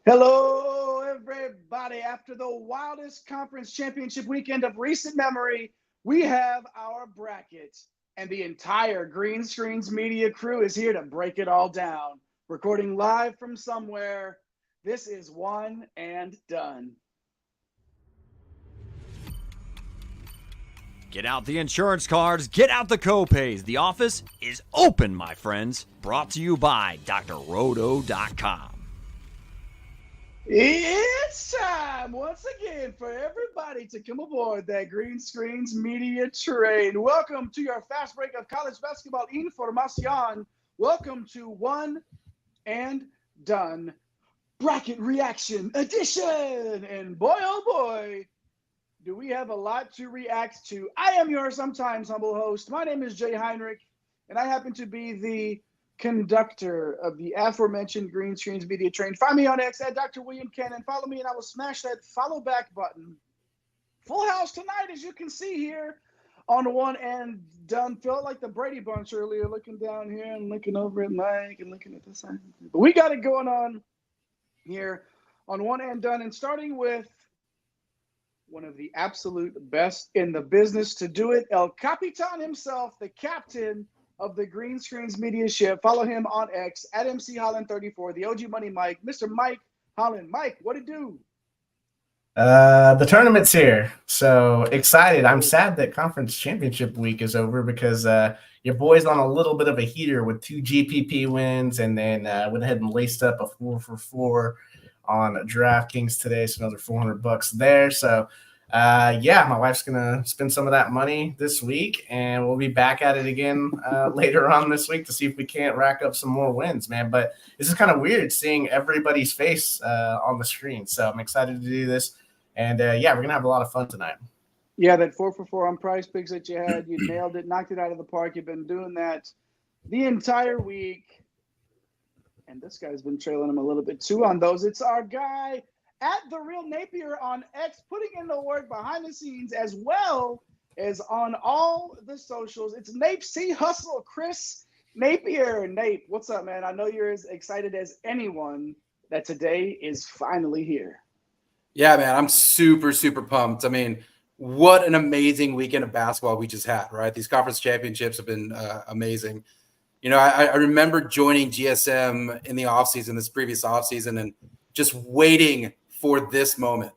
Hello, everybody. After the wildest conference championship weekend of recent memory, we have our bracket, and the entire Green Screens media crew is here to break it all down. Recording live from somewhere, this is One and Done. Get out the insurance cards, get out the copays. The office is open, my friends. Brought to you by drroto.com. It's time once again for everybody to come aboard that Green Screens media train. Welcome to your fast break of college basketball information. Welcome to One and Done Bracket Reaction Edition. And boy, oh boy, do we have a lot to react to. I am your sometimes humble host. My name is Jay Heinrich, and I happen to be the conductor of the aforementioned Green Screens media train. Find me on X at Dr. William Cannon. Follow me, and I will smash that follow back button. Full house tonight, as you can see here on One and Done. Felt like the Brady Bunch earlier, looking down here and looking over at Mike and looking at this side. But we got it going on here on One and Done, and starting with one of the absolute best in the business to do it, El Capitan himself, the captain of the Green Screens media ship. Follow him on X at MC Holland34, the OG Money Mike, Mr. Mike Holland. Mike, what it do? The tournament's here, so excited. I'm sad that conference championship week is over because your boy's on a little bit of a heater with 2 GPP wins, and then went ahead and laced up a 4 for 4 on DraftKings today, so another $400 there. So yeah, my wife's gonna spend some of that money this week, and we'll be back at it again later on this week to see if we can't rack up some more wins, man. But this is kind of weird seeing everybody's face on the screen, so I'm excited to do this. And yeah, we're gonna have a lot of fun tonight. Yeah, that 4 for 4 on Prize Picks that you had, you nailed it, knocked it out of the park. You've been doing that the entire week. And this guy's been trailing him a little bit too on those. It's our guy at The Real Napier on X, putting in the work behind the scenes as well as on all the socials. It's Nape C Hustle, Chris Napier. Nape, what's up, man? I know you're as excited as anyone that today is finally here. Yeah, man, I'm super, super pumped. I mean, what an amazing weekend of basketball we just had, right? These conference championships have been amazing. You know, I remember joining GSM in the offseason, this previous offseason, and just waiting for this moment.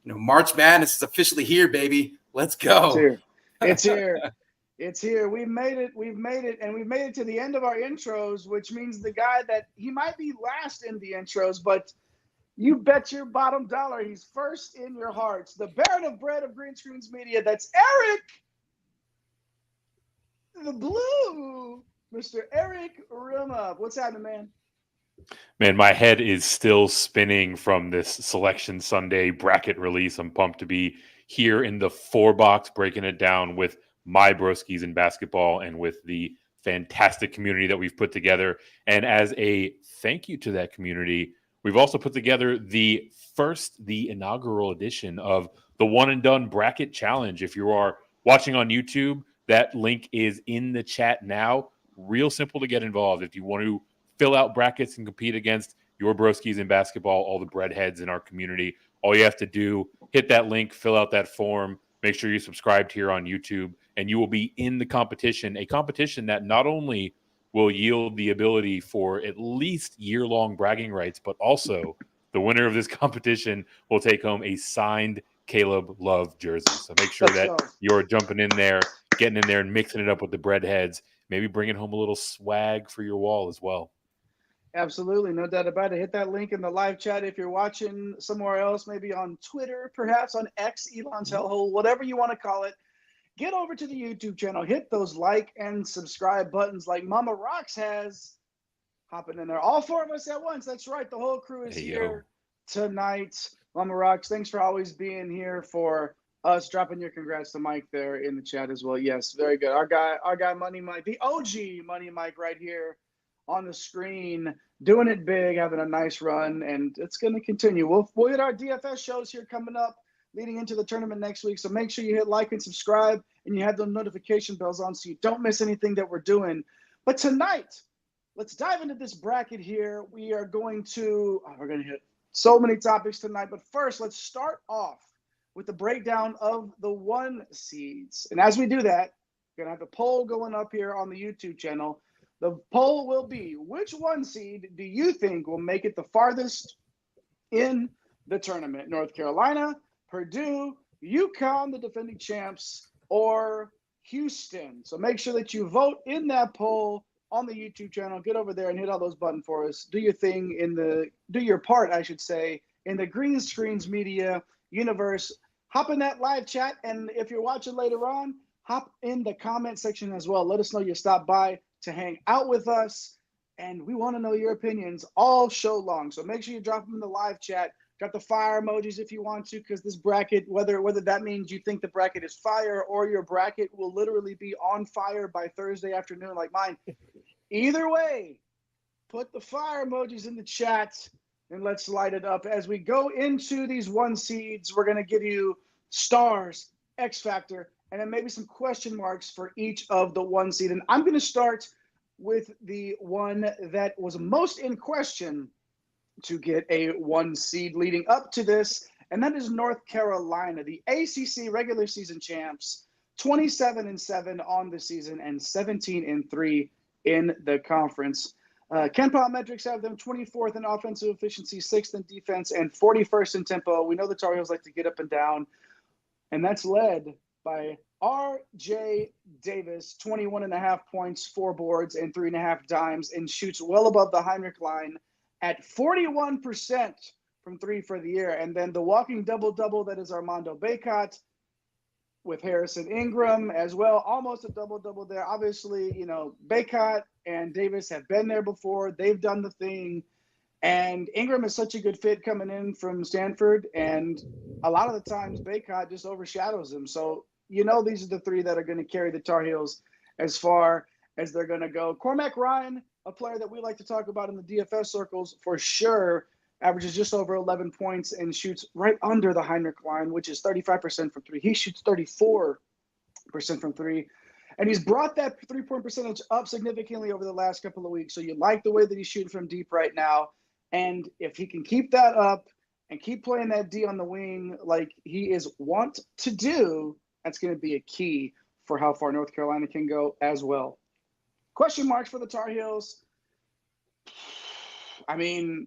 You know, March Madness is officially here, baby. Let's go. It's here. It's here. It's here. We've made it. We've made it. And we've made it to the end of our intros, which means the guy that he might be last in the intros, but you bet your bottom dollar he's first in your hearts. The Baron of Bread of Green Screens Media. That's Eric the Blue. Mr. Eric Rima. What's happening, man? Man, my head is still spinning from this Selection Sunday bracket release. I'm pumped to be here in the 4-box, breaking it down with my Broskis in basketball and with the fantastic community that we've put together. And as a thank you to that community, we've also put together the inaugural edition of the One and Done Bracket Challenge. If you are watching on YouTube, that link is in the chat now. Real simple to get involved. If you want to fill out brackets and compete against your Broskis in basketball, all the breadheads in our community, all you have to do, hit that link, fill out that form, make sure you're subscribed here on YouTube, and you will be in the competition, a competition that not only will yield the ability for at least year-long bragging rights, but also the winner of this competition will take home a signed Caleb Love jersey. So make sure that you're jumping in there, getting in there and mixing it up with the breadheads. Maybe bringing home a little swag for your wall as well. Absolutely. No doubt about it. Hit that link in the live chat. If you're watching somewhere else, maybe on Twitter, perhaps on X, Elon's hellhole, whatever you want to call it, get over to the YouTube channel. Hit those like and subscribe buttons like Mama Rocks has. Hopping in there. All 4 of us at once. That's right. The whole crew is here tonight. Mama Rocks, thanks for always being here for us. Dropping your congrats to Mike there in the chat as well. Yes, very good. Our guy Money Mike, the OG Money Mike right here on the screen, doing it big, having a nice run, and it's going to continue. We'll hit our DFS shows here coming up leading into the tournament next week, so make sure you hit like and subscribe, and you have the notification bells on so you don't miss anything that we're doing. But tonight, let's dive into this bracket here. We are going to we're going to hit So many topics tonight, but first, let's start off with the breakdown of the 1 seeds. And as we do that, we're going to have a poll going up here on the YouTube channel. The poll will be, which 1 seed do you think will make it the farthest in the tournament? North Carolina, Purdue, UConn, the defending champs, or Houston? So make sure that you vote in that poll on the YouTube channel. Get over there and hit all those buttons for us. Do your thing do your part, I should say, in the Green Screens Media universe. Hop in that live chat, and if you're watching later on, hop in the comment section as well. Let us know you stopped by to hang out with us, and we want to know your opinions all show long. So make sure you drop them in the live chat. Got the fire emojis if you want to, because this bracket, whether that means you think the bracket is fire or your bracket will literally be on fire by Thursday afternoon like mine. Either way, put the fire emojis in the chat and let's light it up. As we go into these 1 seeds, we're going to give you stars, X Factor, and then maybe some question marks for each of the 1 seed. And I'm going to start with the one that was most in question to get a 1 seed leading up to this, and that is North Carolina, the ACC regular season champs, 27-7 on the season and 17-3 in the conference. KenPom metrics have them 24th in offensive efficiency, 6th in defense, and 41st in tempo. We know the Tar Heels like to get up and down, and that's led by R.J. Davis, 21.5 points, 4 boards, and 3.5 dimes, and shoots well above the Heinrich line at 41% from 3 for the year. And then the walking double-double, that is Armando Bacot with Harrison Ingram as well. Almost a double-double there. Obviously, Bacot and Davis have been there before. They've done the thing. And Ingram is such a good fit coming in from Stanford. And a lot of the times, Bacot just overshadows him. So, these are the 3 that are going to carry the Tar Heels as far as they're going to go. Cormac Ryan, a player that we like to talk about in the DFS circles for sure, averages just over 11 points and shoots right under the Heinrich line, which is 35% from 3. He shoots 34% from 3. And he's brought that 3-point percentage up significantly over the last couple of weeks. So you like the way that he's shooting from deep right now. And if he can keep that up and keep playing that D on the wing like he is wont to do, that's going to be a key for how far North Carolina can go as well. Question marks for the Tar Heels. I mean,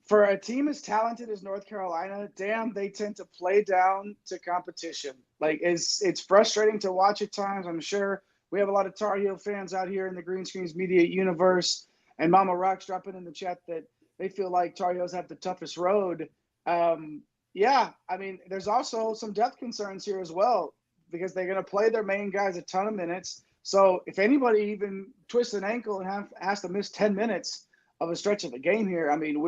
for a team as talented as North Carolina, damn, they tend to play down to competition. Like, it's frustrating to watch at times. I'm sure we have a lot of Tar Heel fans out here in the Green Screens Media universe, and Mama Rock's dropping in the chat that they feel like Tar Heels have the toughest road. Yeah, I mean, there's also some depth concerns here as well, because they're going to play their main guys a ton of minutes. So if anybody even twists an ankle and has to miss 10 minutes of a stretch of the game here, I mean,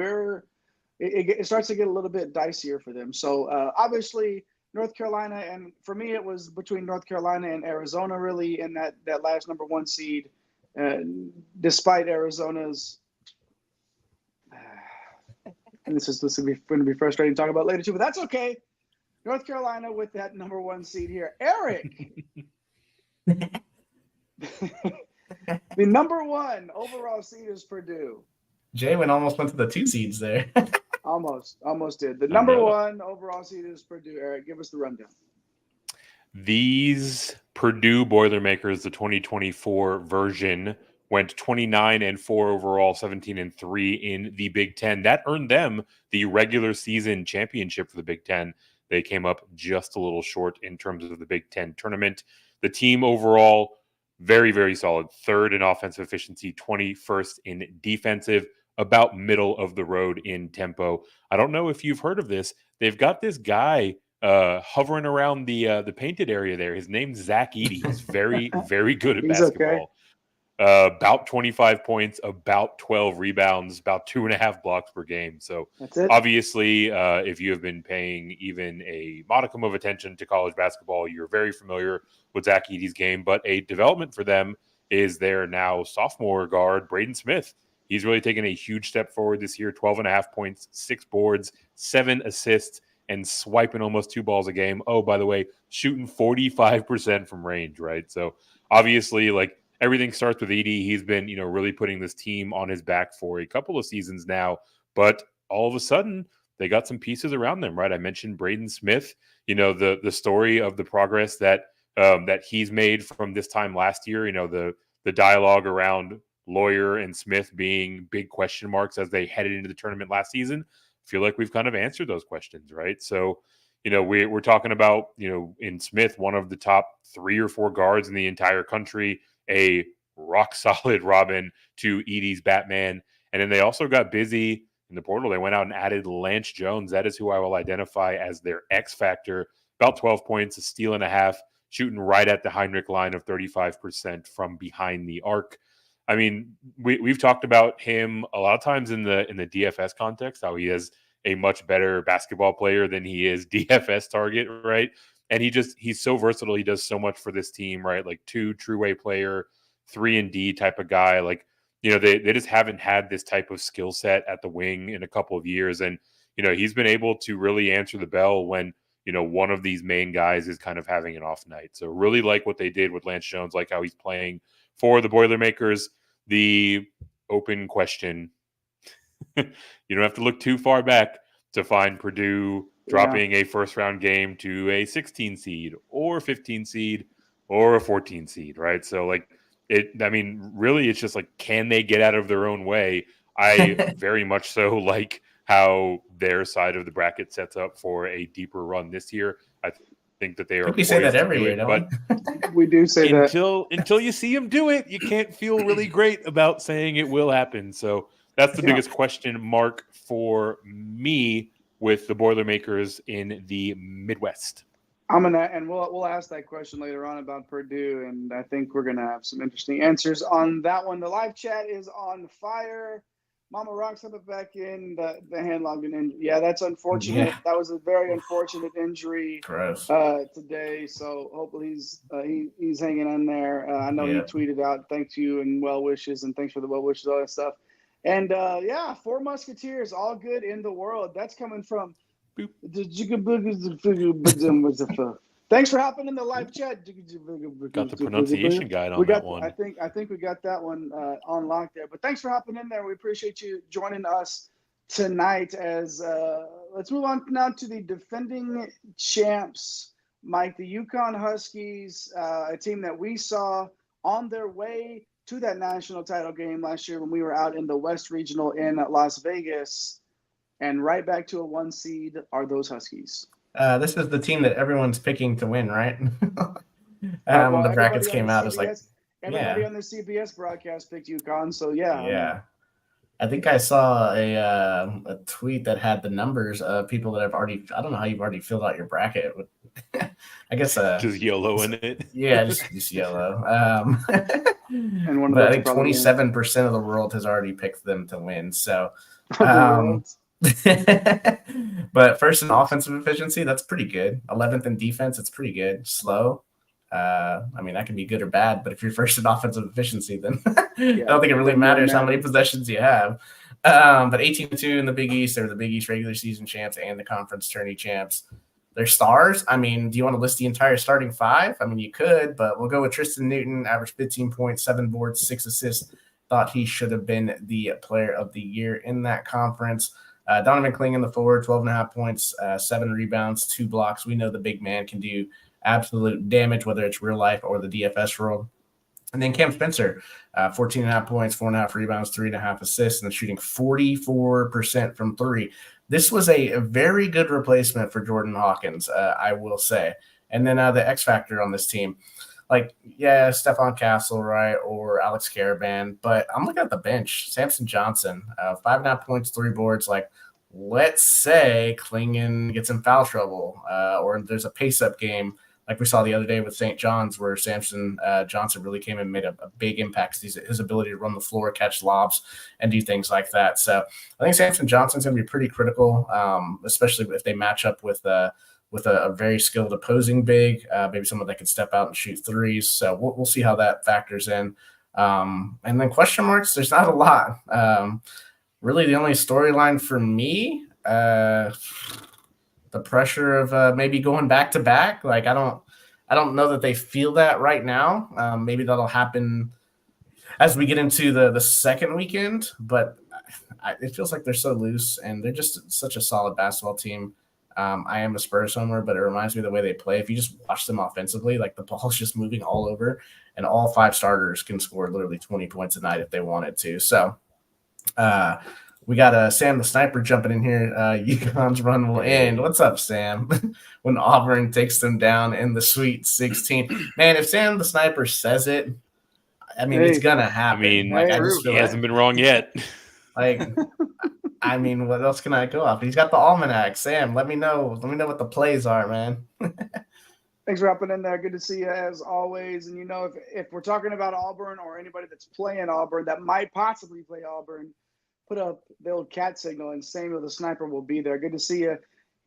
it starts to get a little bit dicier for them. So obviously North Carolina, and for me it was between North Carolina and Arizona really in that last number 1 seed, despite Arizona's and this is going to be frustrating to talk about later too, but that's okay. North Carolina with that number 1 seed here. Eric, the number 1 overall seed is Purdue. Jay almost went to the 2 seeds there. Almost did. The number 1 overall seed is Purdue. Eric, give us the rundown. These Purdue Boilermakers, the 2024 version, went 29-4 overall, 17-3 in the Big Ten. That earned them the regular season championship for the Big Ten. They came up just a little short in terms of the Big Ten tournament. The team overall, very, very solid. 3rd in offensive efficiency, 21st in defensive, about middle of the road in tempo. I don't know if you've heard of this. They've got this guy hovering around the painted area there. His name's Zach Edey. He's very, very good at basketball. Okay. About 25 points, about 12 rebounds, about 2.5 blocks per game. So obviously, if you have been paying even a modicum of attention to college basketball, you're very familiar with Zach Edey's game. But a development for them is their now sophomore guard, Braden Smith. He's really taken a huge step forward this year, 12.5 points, 6 boards, 7 assists, and swiping almost 2 balls a game. Oh, by the way, shooting 45% from range, right? So obviously, like, everything starts with Edey. He's been, really putting this team on his back for a couple of seasons now. But all of a sudden they got some pieces around them, right? I mentioned Braden Smith, the story of the progress that he's made from this time last year, the dialogue around Lawyer and Smith being big question marks as they headed into the tournament last season. I feel like we've kind of answered those questions, right? So, we're talking about, in Smith, one of the top 3 or 4 guards in the entire country, a rock solid Robin to Edie's Batman. And then they also got busy in the portal. They went out and added Lance Jones. That is who I will identify as their X factor. About 12 points, a steal and a half, shooting right at the Heinrich line of 35% from behind the arc. I mean, we've talked about him a lot of times in the DFS context, how he is a much better basketball player than he is DFS target, right? And he's so versatile. He does so much for this team, right? Like 2 true way player, 3 and D type of guy. Like, they just haven't had this type of skill set at the wing in a couple of years. And, he's been able to really answer the bell when, one of these main guys is kind of having an off night. So really like what they did with Lance Jones, like how he's playing for the Boilermakers. The open question, you don't have to look too far back to find Purdue dropping a first round game to a 16 seed or 15 seed or a 14 seed, right? So really it's just like, can they get out of their own way? I very much so like how their side of the bracket sets up for a deeper run this year. I think that they are. We say that every year, but we do say that until you see them do it, you can't feel really great about saying it will happen. So that's the biggest question mark for me with the Boilermakers in the Midwest. We'll ask that question later on about Purdue, and I think we're gonna have some interesting answers on that one. The live chat is on fire. Mama Rock's up back in the hand logging in. Yeah, that's unfortunate. Yeah. That was a very unfortunate injury today. So hopefully he's hanging in there. I know he tweeted out thank you and well wishes, and thanks for the well wishes, all that stuff. And 4 Musketeers, all good in the world. That's coming from. Thanks for hopping in the live chat. Got the pronunciation guide on that one. I think we got that one on lock there. But thanks for hopping in there. We appreciate you joining us tonight. As let's move on now to the defending champs, Mike, the UCONN Huskies, a team that we saw on their way to that national title game last year when we were out in the West Regional in Las Vegas. And right back to a 1 seed are those Huskies. This is the team that everyone's picking to win, right? When the brackets came out, it's like everybody on the CBS broadcast picked UConn. So yeah. I think I saw a tweet that had the numbers of people that have already. I don't know how you've already filled out your bracket. I guess just YOLO in it. Yeah, just YOLO. And one of I think 27% of the world has already picked them to win. So. But first in offensive efficiency, that's pretty good. 11th in defense, it's pretty good. Slow. I mean, that can be good or bad, but if you're first in offensive efficiency, then I don't think it really matters how many possessions you have. But 18-2 in the Big East, they're the Big East regular season champs and the conference tourney champs. They're stars. I mean, do you want to list the entire starting 5? I mean, you could, but we'll go with Tristan Newton, averaged 15 points, 7 boards, 6 assists. Thought he should have been the player of the year in that conference. Donovan Kling in the forward, 12.5 points, 7 rebounds, 2 blocks. We know the big man can do absolute damage, whether it's real life or the DFS world. And then Cam Spencer, 14.5 points, 4.5 rebounds, 3.5 assists, and shooting 44% from 3. This was a very good replacement for Jordan Hawkins, I will say. And then the X factor on this team. Stephon Castle, right, or Alex Caravan, but I'm looking at the bench. Samson Johnson, 5.5 points, 3 boards. Let's say Klingen gets in foul trouble, or there's a pace-up game like we saw the other day with St. John's where Samson Johnson really came and made a big impact. His ability to run the floor, catch lobs, and do things like that. So I think Samson Johnson's going to be pretty critical, especially if they match up with a very skilled opposing big, maybe someone that can step out and shoot threes. So we'll see how that factors in. And then question marks, there's not a lot. Really the only storyline for me, the pressure of maybe going back to back. I don't know that they feel that right now. Maybe that'll happen as we get into the second weekend, but it feels like they're so loose, and they're just such a solid basketball team. I am a Spurs homer, but it reminds me of the way they play. If you just watch them offensively, like the ball's just moving all over, and all 5 starters can score literally 20 points a night if they wanted to. So we got Sam the Sniper jumping in here. UConn's run will end. What's up, Sam? When Auburn takes them down in the Sweet 16. Man, if Sam the Sniper says it, I mean, it's going to happen. I mean, like, he hasn't been wrong yet. Like, I mean, what else can I go off? He's got the almanac. Sam, let me know. Let me know what the plays are, man. Thanks for hopping in there. Good to see you as always. And, if we're talking about Auburn or anybody that's playing Auburn that might possibly play Auburn, put up the old cat signal, and Samuel the Sniper will be there. Good to see you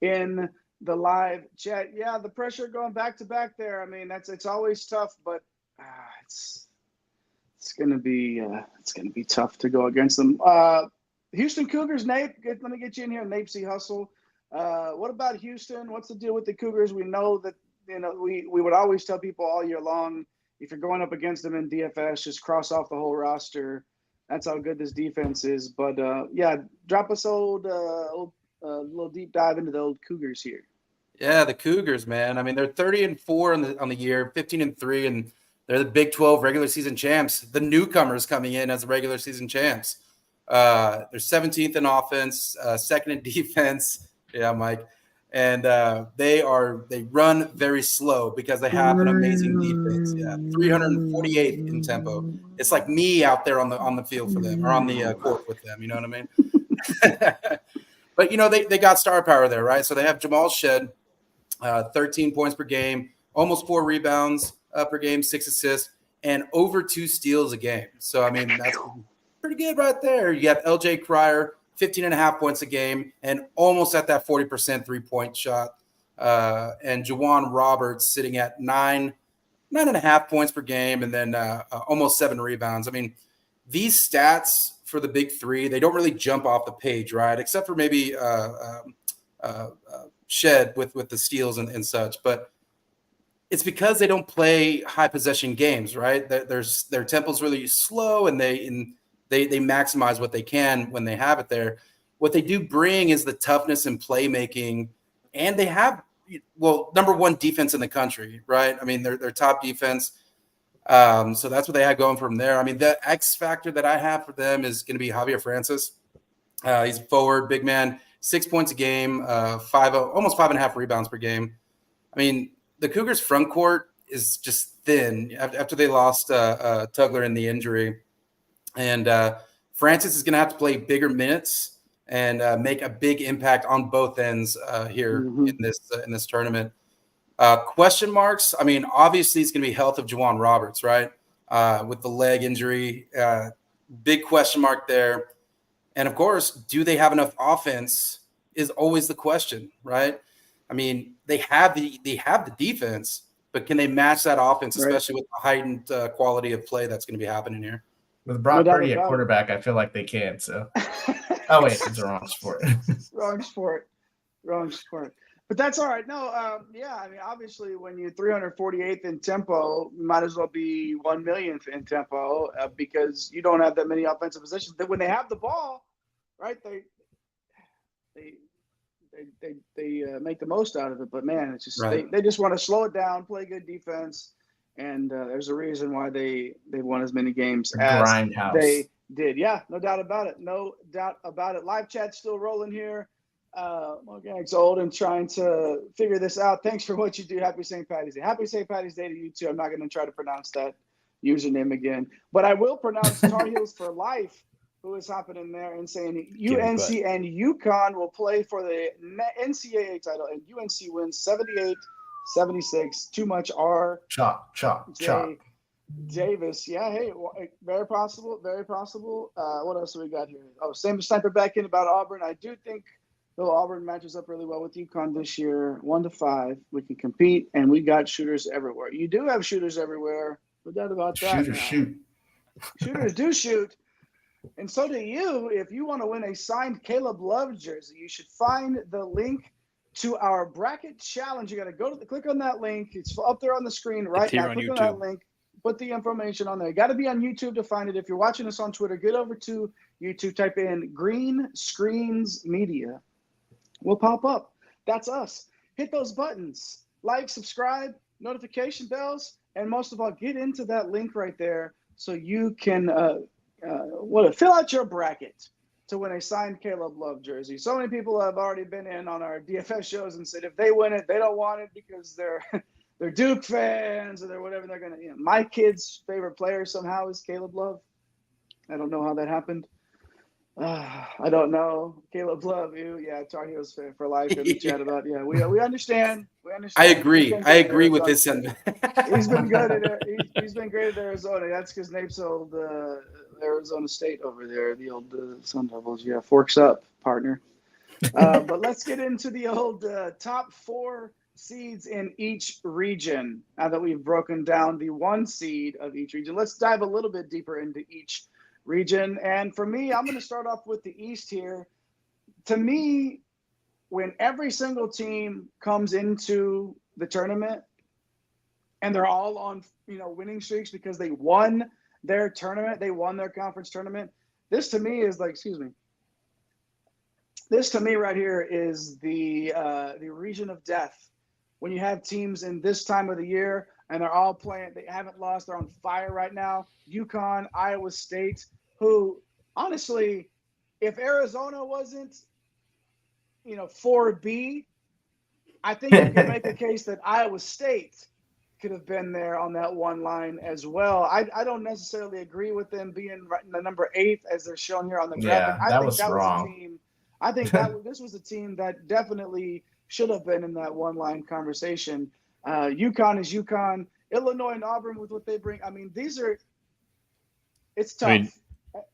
in the live chat. Yeah, the pressure going back to back there. I mean, it's always tough, but it's gonna be tough to go against them. Houston Cougars, Nate. Let me get you in here, Nate C. Hustle. What about Houston? What's the deal with the Cougars? We know that we would always tell people all year long, if you're going up against them in DFS, just cross off the whole roster. That's how good this defense is. But drop us a little deep dive into the old Cougars here. Yeah, the Cougars, man. I mean, they're 30-4 on the year, 15-3, and they're the Big 12 regular season champs. The newcomers coming in as the regular season champs. They're 17th in offense, second in defense. Yeah, Mike. And they run very slow because they have an amazing defense. Yeah, 348th in tempo. It's like me out there on the field for them, or on the court with them. You know what I mean? But they got star power there, right? So they have Jamal Shed, 13 points per game, almost 4 rebounds per game, 6 assists, and over 2 steals a game. So I mean, that's pretty good right there. You have LJ Cryer, 15.5 points a game, and almost at that 40% 3-point shot. And Juwan Roberts sitting at 9.5 points per game, and then almost 7 rebounds. I mean, these stats for the big three, they don't really jump off the page, right? Except for maybe Shed with the steals and such. But it's because they don't play high possession games, right? Their tempo's really slow, and they maximize what they can when they have it there. What they do bring is the toughness and playmaking, and they have, number 1 defense in the country, right? I mean, they're top defense. So that's what they had going from there. I mean, the X factor that I have for them is going to be Javier Francis. He's a forward, big man, 6 points a game, almost 5.5 rebounds per game. I mean, the Cougars' front court is just thin after they lost Tugler in the injury. And Francis is going to have to play bigger minutes and make a big impact on both ends here in this tournament. Question marks. I mean, obviously it's going to be health of Juwan Roberts, right? With the leg injury, big question mark there. And of course, do they have enough offense is always the question, right? I mean, they have the defense, but can they match that offense, especially with the heightened quality of play that's going to be happening here? With Brock Purdy at quarterback, I feel like they can. So, oh wait, it's the wrong sport. Wrong sport. But that's all right. No, I mean, obviously, when you're 348th in tempo, you might as well be 1 millionth in tempo because you don't have that many offensive possessions. When they have the ball, right? They make the most out of it. But man, it's just they just want to slow it down, play good defense. And there's a reason why they won as many games as they did. Yeah, no doubt about it. Live chat still rolling here. It's old and trying to figure this out. Thanks for what you do. Happy St. Patty's Day. Happy St. Patty's Day to you too. I'm not going to try to pronounce that username again, but I will pronounce Tar Heels for life, who is hopping in there and saying UNC and UConn will play for the NCAA title, and UNC wins 78-76. Too much R. Chop. Davis. Yeah, hey, very possible. Very possible. What else do we got here? Oh, Sam Sniper back in about Auburn. I do think though Auburn matches up really well with UConn this year, 1-5. We can compete, and we got shooters everywhere. You do have shooters everywhere. No doubt about that. Shooters do shoot. And so do you. If you want to win a signed Caleb Love jersey, you should find the link to our bracket challenge. You got to click on that link. It's up there on the screen right now. Click on that link. put the information on there. You got to be on YouTube to find it. If you're watching us on Twitter, get over to YouTube, type in Green Screens Media. We'll pop up. That's us. Hit those buttons. Like, subscribe, notification bells, and most of all, get into that link right there so you can fill out your bracket to win a signed Caleb Love jersey. So many people have already been in on our DFS shows and said if they win it, they don't want it because they're Duke fans or they're whatever they're going to. My kid's favorite player somehow is Caleb Love. I don't know how that happened. I don't know. Caleb Love, yeah, Tar Heels fan for life. And we chat about, we understand. We understand. I agree with this sentiment. He's been good he's been great at Arizona. That's because Nape sold Arizona State over there, the old Sun Devils. Yeah, forks up, partner. But let's get into the old top 4 seeds in each region. Now that we've broken down the 1 seed of each region, let's dive a little bit deeper into each region. And for me, I'm going to start off with the East here. To me, when every single team comes into the tournament and they're all on, winning streaks because they won their tournament, they won their conference tournament. This to me is like, this to me right here is the region of death. When you have teams in this time of the year and they're all playing, they haven't lost, they're on fire right now. UConn, Iowa State, who honestly, if Arizona wasn't, 4B, I think you can make a case that Iowa State could have been there on that one line as well. I don't necessarily agree with them being right in the number 8 as they're shown here on the graphic. That was wrong. I think this was a team that definitely should have been in that one line conversation. UConn is UConn. Illinois and Auburn with what they bring. I mean, it's tough. I mean,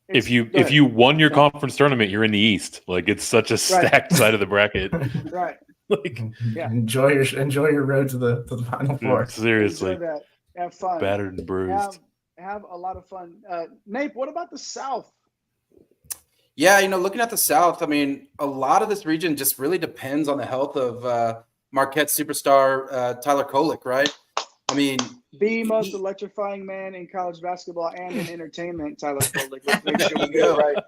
if you won your conference tournament, you're in the East. Like, it's such a stacked side of the bracket. Right. Like, enjoy your road to the Final Four. Seriously. Enjoy that. Have fun. Battered and bruised. Have a lot of fun. Nape, what about the South? Yeah, looking at the South, I mean, a lot of this region just really depends on the health of Marquette superstar Tyler Kolek, right? I mean, the most electrifying man in college basketball and in entertainment, Tyler Kolek. Let's make sure we get it right.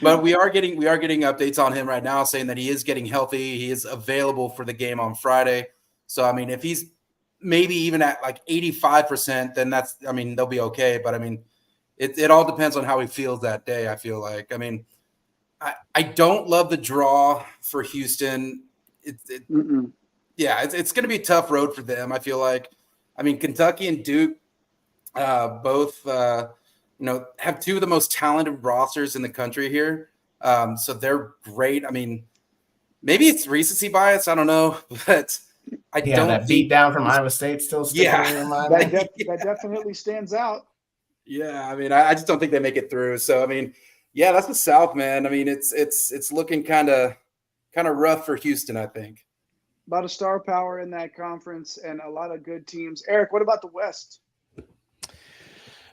But we are getting updates on him right now saying that he is getting healthy. He is available for the game on Friday. So, I mean, if he's maybe even at like 85%, then they'll be okay. But, I mean, it all depends on how he feels that day, I feel like. I mean, I don't love the draw for Houston. It's going to be a tough road for them, I feel like. I mean, Kentucky and Duke both have 2 of the most talented rosters in the country here. So they're great. I mean, maybe it's recency bias. I don't know, but I don't that beat down from Iowa State still sticking in your mind. That definitely stands out. Yeah, I mean, I just don't think they make it through. So, I mean, yeah, that's the South, man. I mean, it's looking kind of rough for Houston, I think. A lot of star power in that conference and a lot of good teams. Eric, what about the West?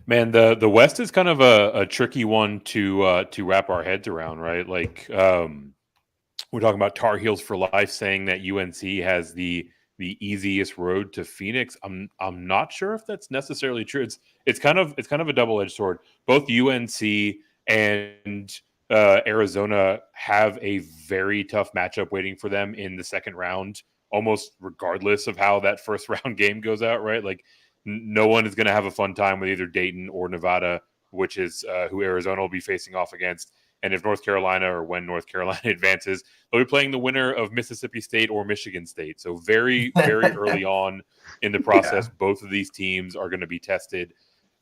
Man, the West is kind of a tricky one to wrap our heads around, right? Like, we're talking about Tar Heels for life, saying that UNC has the easiest road to Phoenix. I'm not sure if that's necessarily true. It's kind of a double-edged sword. Both UNC and Arizona have a very tough matchup waiting for them in the second round, almost regardless of how that first round game goes out, right? Like, no one is going to have a fun time with either Dayton or Nevada, which is who Arizona will be facing off against. And if North Carolina, or when North Carolina advances, they'll be playing the winner of Mississippi State or Michigan State. So very, very early on in the process, both of these teams are going to be tested.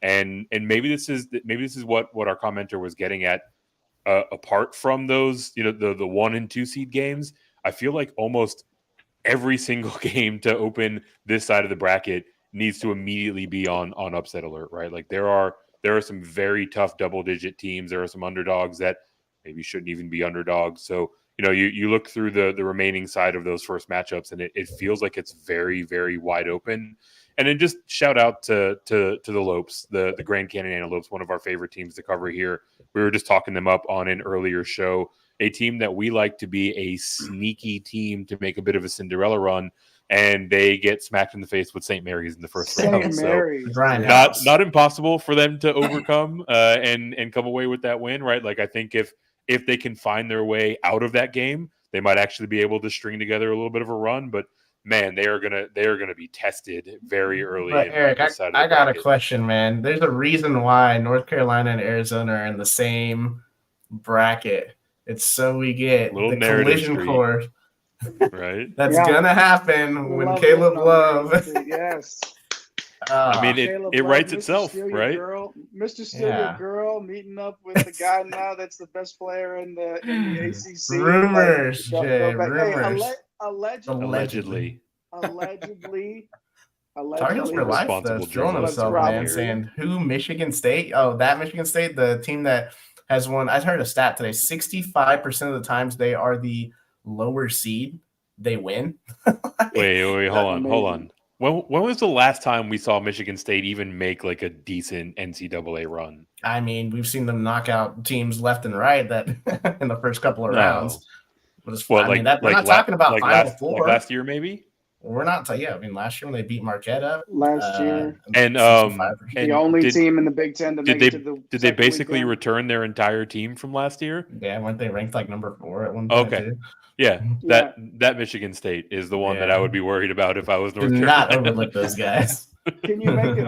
And maybe this is what our commenter was getting at. Apart from those, the 1 and 2 seed games, I feel like almost every single game to open this side of the bracket needs to immediately be on upset alert, right? Like, there are some very tough double-digit teams. There are some underdogs that maybe shouldn't even be underdogs. So, you look through the remaining side of those first matchups, and it feels like it's very, very wide open. And then just shout out to the Lopes, the Grand Canyon Antelopes, one of our favorite teams to cover here. We were just talking them up on an earlier show, a team that we like to be a sneaky team to make a bit of a Cinderella run. and they get smacked in the face with St. Mary's in the first round. St. Mary's. So not impossible for them to overcome and come away with that win, right? Like I think if they can find their way out of that game, they might actually be able to string together a little bit of a run. But man, they are gonna be tested very early. But Eric, I got a question, man. There's a reason why North Carolina and Arizona are in the same bracket. It's so we get the collision course. Right. That's gonna happen when Caleb Love. Yes. I mean, it writes itself, right? Mr. Steal Your Girl meeting up with the guy now that's the best player in the ACC. Rumors, Jay. Rumors. Hey, allegedly. Tar Heels for life, though, throwing himself, man, saying who? Michigan State? Oh, that Michigan State, the team that has won. I heard a stat today: 65% of the times they are the lower seed, they win. Wait, hold on. When was the last time we saw Michigan State even make like a decent NCAA run? I mean, we've seen them knock out teams left and right that in the first couple of rounds. We're not talking about Final Four. Like last year, maybe? We're not. I mean, last year when they beat Marquette up. Last year. And the only team in the Big Ten to make it to the Did they basically return their entire team from last year? Yeah, weren't they ranked like number 4 at one point? Okay. Yeah, that Michigan State is the one that I would be worried about if I was North Carolina. Not overlook those guys. Can you make an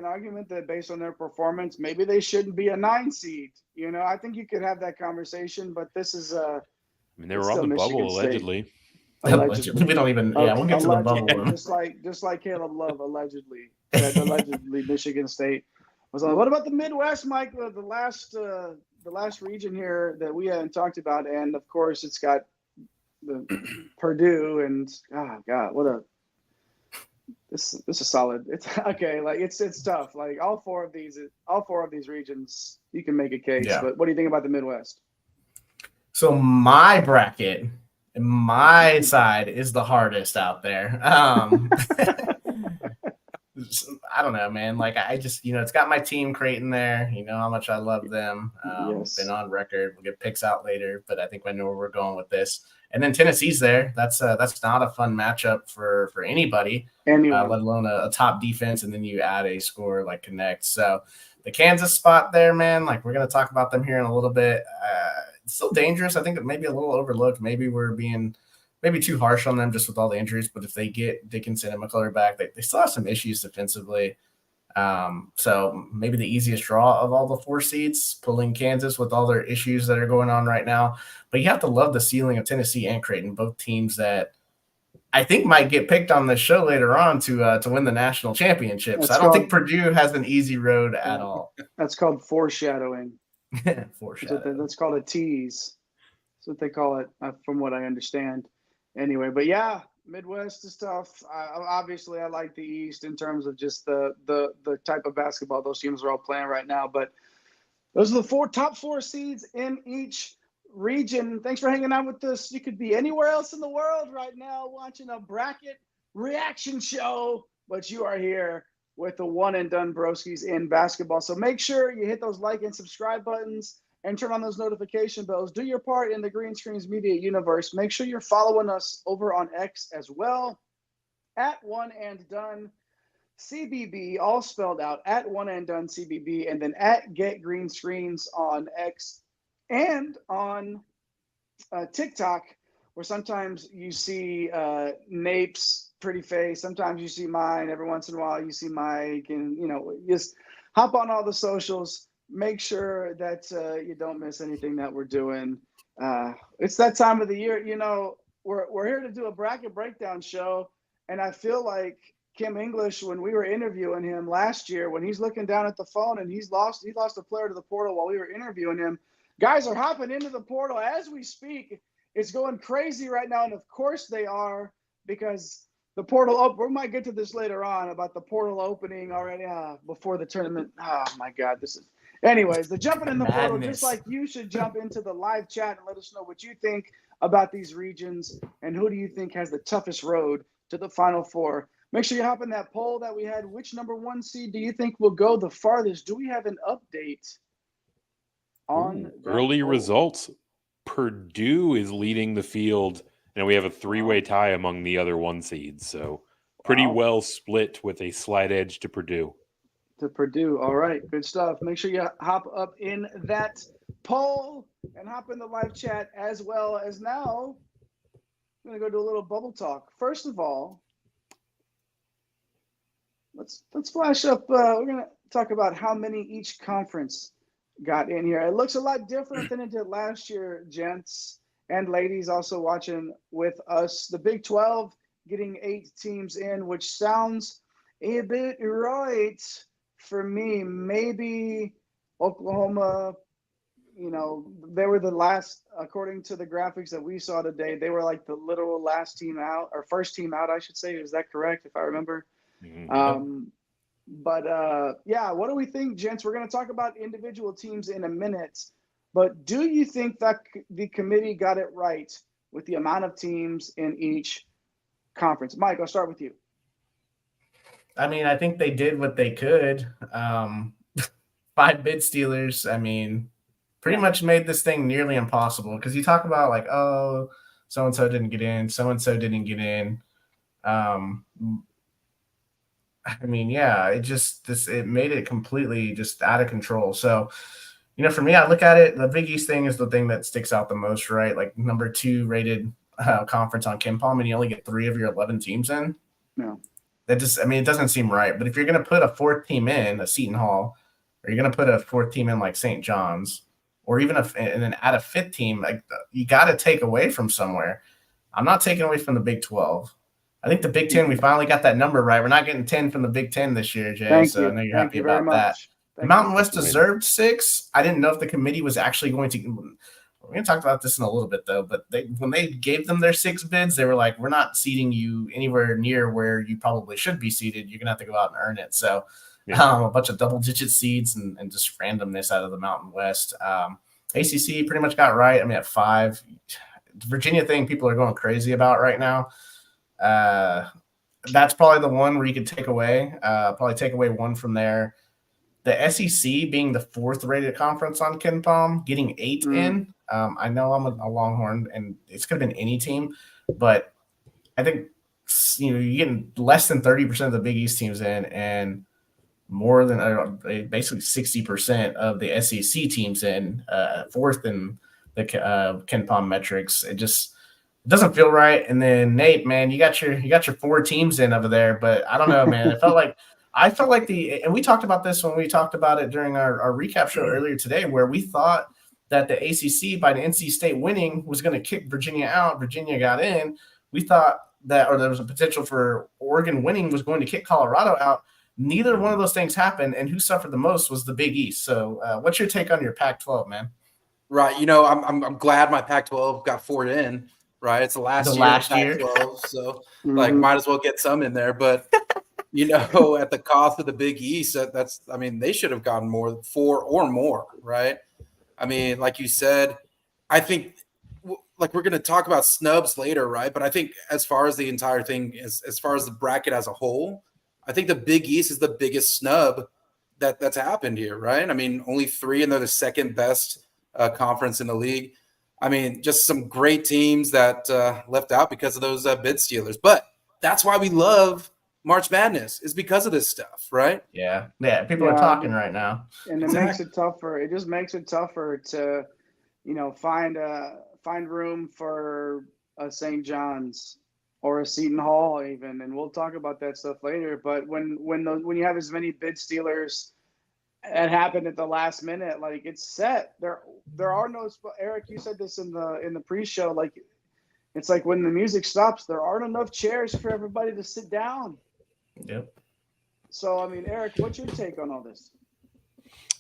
argument? That based on their performance, maybe they shouldn't be a 9 seed? You know, I think you could have that conversation, but this is I mean, they were on the bubble allegedly. Allegedly. We don't even. Yeah, we'll get to the bubble. Just like Caleb Love allegedly. Allegedly, Michigan State was on. What about the Midwest, Mike? The last region here that we hadn't talked about, and of course it's got the Purdue and this is solid. It's okay. Like it's tough. Like all four of these regions, you can make a case. Yeah. But what do you think about the Midwest? So my bracket, my side is the hardest out there. I don't know, man. Like I just, it's got my team Creighton there. You know how much I love them. Yes. Been on record. We'll get picks out later, but I think I know where we're going with this. And then Tennessee's there. That's not a fun matchup for anybody, let alone a top defense. And then you add a score like Connect. So the Kansas spot there, man. Like we're gonna talk about them here in a little bit. It's still dangerous. I think it may be a little overlooked. Maybe we're being too harsh on them just with all the injuries, but if they get Dickinson and McCullough back, they still have some issues defensively. So maybe the easiest draw of all the 4 seeds, pulling Kansas with all their issues that are going on right now. But you have to love the ceiling of Tennessee and Creighton, both teams that I think might get picked on this show later on to win the national championships. I don't think Purdue has an easy road at all. That's called foreshadowing. Foreshadowing. That's called a tease. That's what they call it, from what I understand. Anyway, but yeah, Midwest is tough. Obviously, I like the East in terms of just the type of basketball those teams are all playing right now. But those are the top 4 seeds in each region. Thanks for hanging out with us. You could be anywhere else in the world right now watching a bracket reaction show, but you are here with the one and done Broskis in basketball. So make sure you hit those like and subscribe buttons and turn on those notification bells. Do your part in the Green Screens Media universe. Make sure you're following us over on X as well, at One and Done CBB, all spelled out, at One and Done CBB, and then at Get Green Screens on X and on TikTok, where sometimes you see Nape's pretty face, sometimes you see mine, every once in a while you see Mike, and just hop on all the socials. Make sure that you don't miss anything that we're doing. It's that time of the year. We're here to do a bracket breakdown show, and I feel like Kim English, when we were interviewing him last year, when he's looking down at the phone and he lost a player to the portal while we were interviewing him. Guys are hopping into the portal as we speak. It's going crazy right now, and of course they are, because the portal we might get to this later on about the portal opening already before the tournament. Oh my God, this is. Anyways, the jumping in the portal, just like you should jump into the live chat and let us know what you think about these regions and who do you think has the toughest road to the Final Four. Make sure you hop in that poll that we had. Which number 1 seed do you think will go the farthest? Do we have an update on early results? Purdue is leading the field and we have a 3-way tie among the other 1 seeds. So pretty well split with a slight edge to Purdue. All right, good stuff. Make sure you hop up in that poll and hop in the live chat, as well as now I'm going to go do a little bubble talk. First of all, let's flash up. We're going to talk about how many each conference got in here. It looks a lot different than it did last year, gents and ladies also watching with us. The Big 12 getting 8 teams in, which sounds a bit right for me. Maybe Oklahoma, they were the last, according to the graphics that we saw today, they were like the literal last team out, or first team out, I should say. Is that correct, if I remember? Mm-hmm. Yeah, what do we think, gents? We're going to talk about individual teams in a minute, but do you think that the committee got it right with the amount of teams in each conference? Mike, I'll start with you. I mean, I think they did what they could. 5 bid stealers, I mean, pretty much made this thing nearly impossible, because you talk about like, oh, so-and-so didn't get in, so-and-so didn't get in. I mean, yeah, it made it completely just out of control. So, for me, I look at it, the Big East thing is the thing that sticks out the most, right? Like number 2 rated conference on KenPom, and you only get 3 of your 11 teams in. No. It doesn't seem right. But if you're going to put a 4th team in, a Seton Hall, or you're going to put a 4th team in like St. John's, or even and then add a 5th team, like you got to take away from somewhere. I'm not taking away from the Big 12. I think the Big 10, we finally got that number right. We're not getting 10 from the Big 10 this year, Jay. I know you're happy about that. Mountain West deserved 6. I didn't know if the committee was actually going to. We're going to talk about this in a little bit, though. But when they gave them their 6 bids, they were like, we're not seating you anywhere near where you probably should be seated. You're going to have to go out and earn it. So a bunch of double-digit seeds and just randomness out of the Mountain West. ACC pretty much got right. I mean, at 5. The Virginia thing people are going crazy about right now. That's probably the one where you could take away. Probably take away 1 from there. The SEC being the 4th rated conference on KenPom, getting 8 in. I know I'm a Longhorn, and it's could have been any team, but I think you're getting less than 30% of the Big East teams in, and more than basically 60% of the SEC teams in, 4th in the KenPom metrics. It doesn't feel right. And then Nate, man, you got your 4 teams in over there, but I don't know, man. I felt like and we talked about this when we talked about it during our recap show earlier today, where we thought that the ACC by the NC State winning was going to kick Virginia out. Virginia got in. We thought that, or there was a potential for Oregon winning was going to kick Colorado out. Neither one of those things happened, and who suffered the most was the Big East. So what's your take on your Pac-12, man? Right. I'm glad my Pac-12 got 4 in. Right, it's the last year, Pac-12, so might as well get some in there. But at the cost of the Big East, they should have gotten 4 or more, right? I mean, like you said, I think like we're going to talk about snubs later, right? But I think as far as the entire thing, as far as the bracket as a whole, I think the Big East is the biggest snub that's happened here, right? I mean, only 3, and they're the 2nd best conference in the league. I mean, just some great teams that left out because of those bid stealers. But that's why we love March Madness, is because of this stuff, right? Yeah. People are talking right now, and it makes it tougher. It just makes it tougher to, find room for a St. John's or a Seton Hall, even. And we'll talk about that stuff later. But when you have as many bid stealers. It happened at the last minute. Like, it's set. There are no. Eric, you said this in the pre-show. Like, it's like when the music stops, there aren't enough chairs for everybody to sit down. Yep. So, I mean, Eric, what's your take on all this?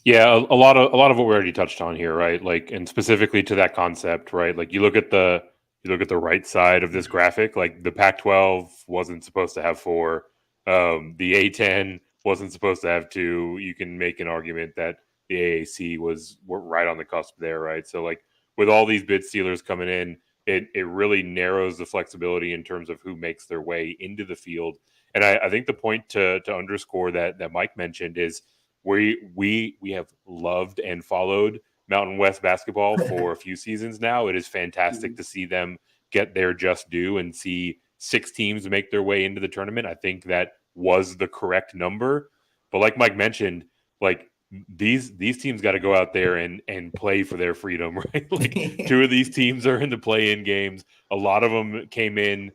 Yeah, a lot of what we already touched on here, right? Like, and specifically to that concept, right? Like, you look at the right side of this graphic. Like, the Pac-12 wasn't supposed to have 4. The A-10 wasn't supposed to have 2. You can make an argument that the AAC were right on the cusp there, right? So, like, with all these bid stealers coming in, it really narrows the flexibility in terms of who makes their way into the field. And I think the point to underscore that Mike mentioned is we have loved and followed Mountain West basketball for a few seasons now. It is fantastic to see them get their just due and see 6 teams make their way into the tournament. I think that was the correct number. But like Mike mentioned, like these teams got to go out there and play for their freedom, right? Like 2 of these teams are in the play-in games. A lot of them came in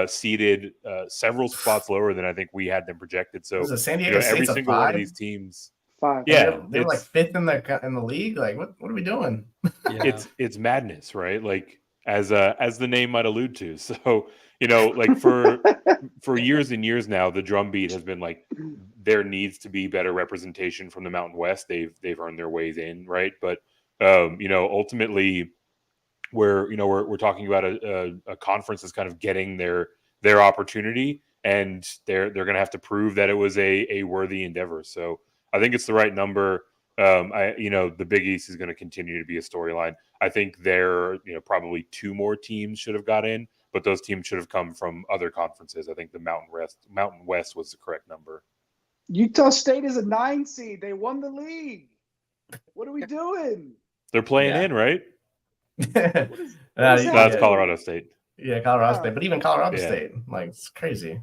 seeded several spots lower than I think we had them projected. So San Diego every State's single 5? one of these teams, 5. yeah, they're like 5th in the league. Like, what are we doing? Yeah. It's madness, right? Like as the name might allude to. So like for years and years now, the drumbeat has been like there needs to be better representation from the Mountain West. They've earned their ways in, right? But ultimately, we're talking about a conference that's kind of getting their opportunity, and they're going to have to prove that it was a worthy endeavor. So I think it's the right number. The Big East is going to continue to be a storyline. I think there probably 2 more teams should have got in, but those teams should have come from other conferences. I think the Mountain West was the correct number. Utah State is a 9 seed. They won the league. What are we doing? They're playing in, right? That's Colorado State. Yeah, Colorado State. But even Colorado State, like, it's crazy.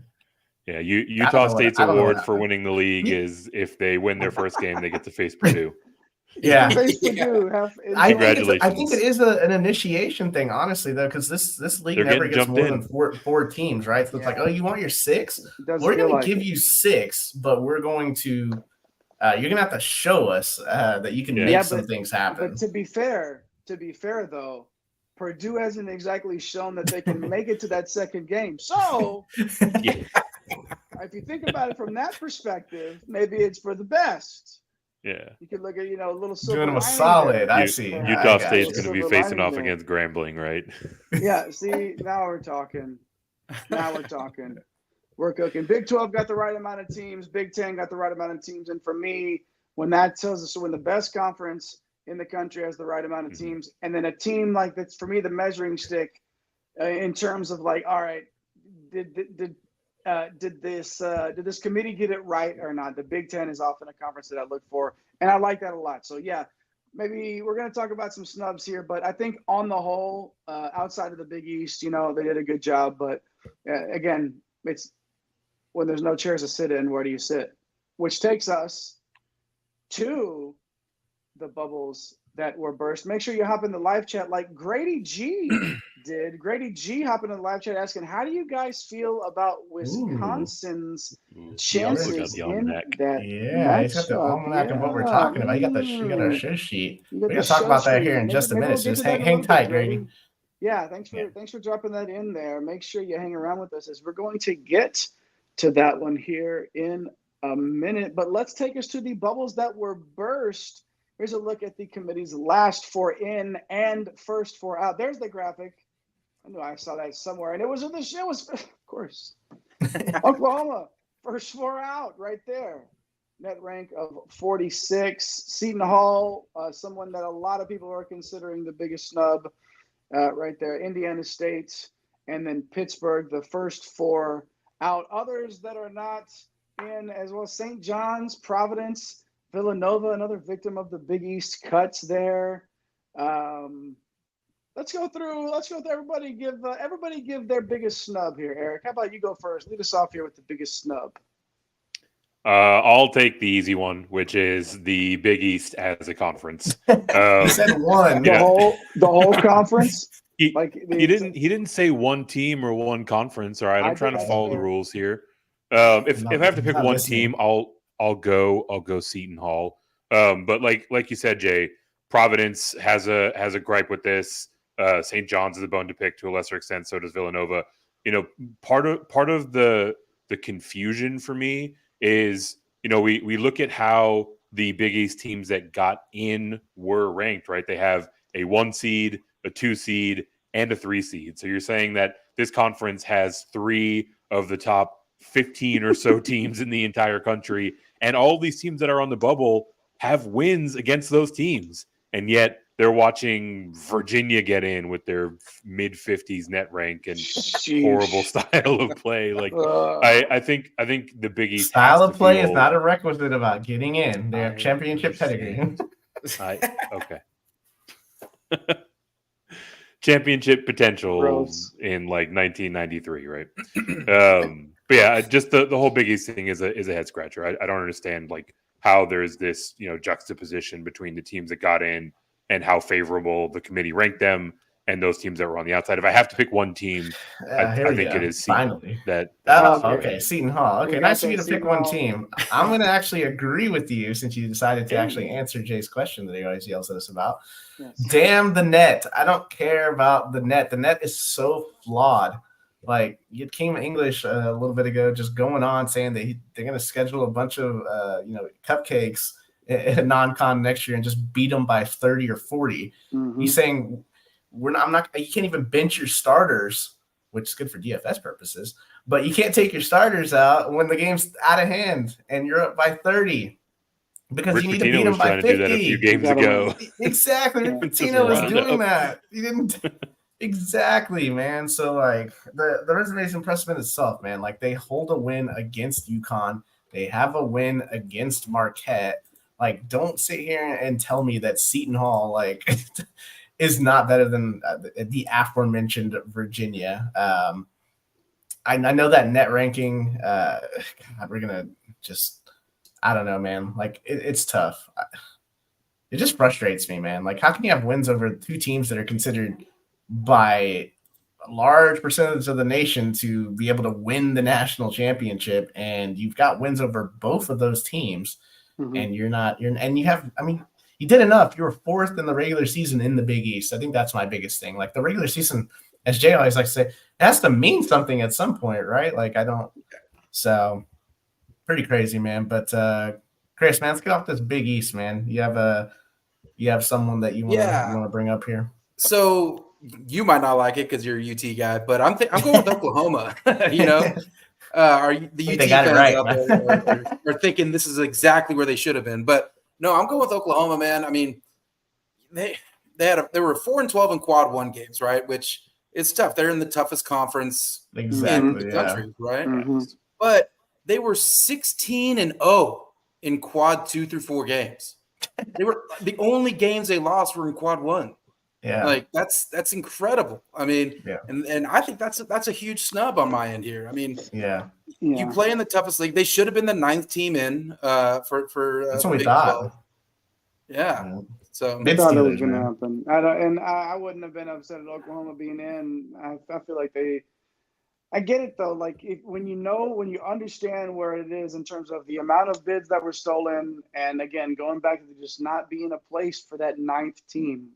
Yeah, Utah State's award for winning the league is if they win their first game, they get to face Purdue. Yeah. Purdue. Congratulations. I think it is an initiation thing, honestly, though, because this league never gets more than four teams, right? So it's like, oh, you want your 6? We're going to give you 6, but we're going to you're going to have to show us that you can make some things happen. But to be fair, though, Purdue hasn't exactly shown that they can make it to that second game. So if you think about it from that perspective, maybe it's for the best. Yeah. You could look at, a little silver doing them a solid. there. I see. Utah State's going to be facing off against Grambling, right? Yeah. See, now we're talking. We're cooking. Big 12 got the right amount of teams. Big 10 got the right amount of teams. And for me, when that tells us, when the best conference in the country has the right amount of teams, and then a team like that's, for me, the measuring stick in terms of like, all right, did this committee get it right or not? The Big Ten is often a conference that I look for, and I like that a lot. So yeah, maybe we're going to talk about some snubs here, but I think on the whole, outside of the Big East, they did a good job. But again, it's when there's no chairs to sit in, where do you sit? Which takes us to the bubbles that were burst. Make sure you hop in the live chat like Grady G did. Grady G hop into the live chat asking, how do you guys feel about Wisconsin's chances in that? Yeah, he's got the almanac of what we're talking about. You got our show sheet. We're going to talk about that here in just a minute. So just hang tight, Grady. Yeah, thanks for dropping that in there. Make sure you hang around with us as we're going to get to that one here in a minute. But let's take us to the bubbles that were burst. Here's a look at the committee's last 4 in and first 4 out. There's the graphic. I knew I saw that somewhere. And it was in the show, of course. Oklahoma, first 4 out right there. Net rank of 46. Seton Hall, someone that a lot of people are considering the biggest snub right there. Indiana State, and then Pittsburgh, the first 4 out. Others that are not in as well, St. John's, Providence, Villanova, another victim of the Big East cuts there. Let's go through everybody. Give their biggest snub here, Eric. How about you go first? Lead us off here with the biggest snub. I'll take the easy one, which is the Big East as a conference. You said one. The whole conference. He didn't say one team or one conference. All right, I'm trying to follow the rules here. If I have to pick one team, I'll go Seton Hall. But like you said, Jay, Providence has a gripe with this. St. John's is a bone to pick to a lesser extent. So does Villanova. Part of the confusion for me is, we look at how the Big East teams that got in were ranked, right? They have a 1 seed, a 2 seed, and a 3 seed. So you're saying that this conference has 3 of the top 15 or so teams in the entire country, and all these teams that are on the bubble have wins against those teams, and yet they're watching Virginia get in with their mid-50s net rank and horrible style of play. Like, I think the Big East style of play is not a requisite about getting in. They have championship pedigree. Okay. championship potential Gross. in like 1993, right? But yeah, just the whole Big East thing is a head scratcher. I don't understand like how there's this juxtaposition between the teams that got in and how favorable the committee ranked them and those teams that were on the outside. If I have to pick one team, I think it is Seton. Finally. That Okay, Seton Hall. Okay, nice for you to pick one Hall. team. I'm going to actually agree with you since you decided to actually answer Jay's question that he always yells at us about. Yes. Damn the net. I don't care about the net. The net is so flawed. Like, you came English a little bit ago just going on saying that they're going to schedule a bunch of cupcakes at non-con next year and just beat them by 30 or 40. Mm-hmm. He's saying you can't even bench your starters, which is good for DFS purposes, but you can't take your starters out when the game's out of hand and you're up by 30 because Rick you need Pitino to beat them was by trying 50. to do that a few games ago. Exactly. Rick Just Pitino was round doing up. that. He didn't. Exactly, man. So, like, the reservation precedent itself, man, like, they hold a win against UConn. They have a win against Marquette. Like, don't sit here and tell me that Seton Hall, like, is not better than the aforementioned Virginia. I know that net ranking, God, we're going to just, I don't know, man. Like, it's tough. It just frustrates me, man. Like, how can you have wins over two teams that are considered by a large percentage of the nation to be able to win the national championship, and you've got wins over both of those teams, and you did enough. You were fourth in the regular season in the Big East. I think that's my biggest thing. Like, the regular season, as Jay always likes to say, it has to mean something at some point, right? Like, so pretty crazy, man. But Chris, man, let's get off this Big East, man. You have someone that you want to bring up here. So you might not like it because you're a UT guy, but I'm going with Oklahoma. The UT got it fans right, out there are thinking this is exactly where they should have been. But no, I'm going with Oklahoma, man. I mean, they were 4-12 in quad one games, right? Which is tough. They're in the toughest conference in the country, right? Mm-hmm. But they were 16-0 in quad 2 through 4 games. They were the only games they lost were in quad one. Yeah, like that's incredible. I mean, and I think that's a huge snub on my end here. I mean, you play in the toughest league. They should have been the 9th team in for that's what we thought. Yeah. So I thought it was going to happen. I wouldn't have been upset at Oklahoma being in. I feel like I get it though. Like when you understand where it is in terms of the amount of bids that were stolen, and again going back to just not being a place for that 9th team.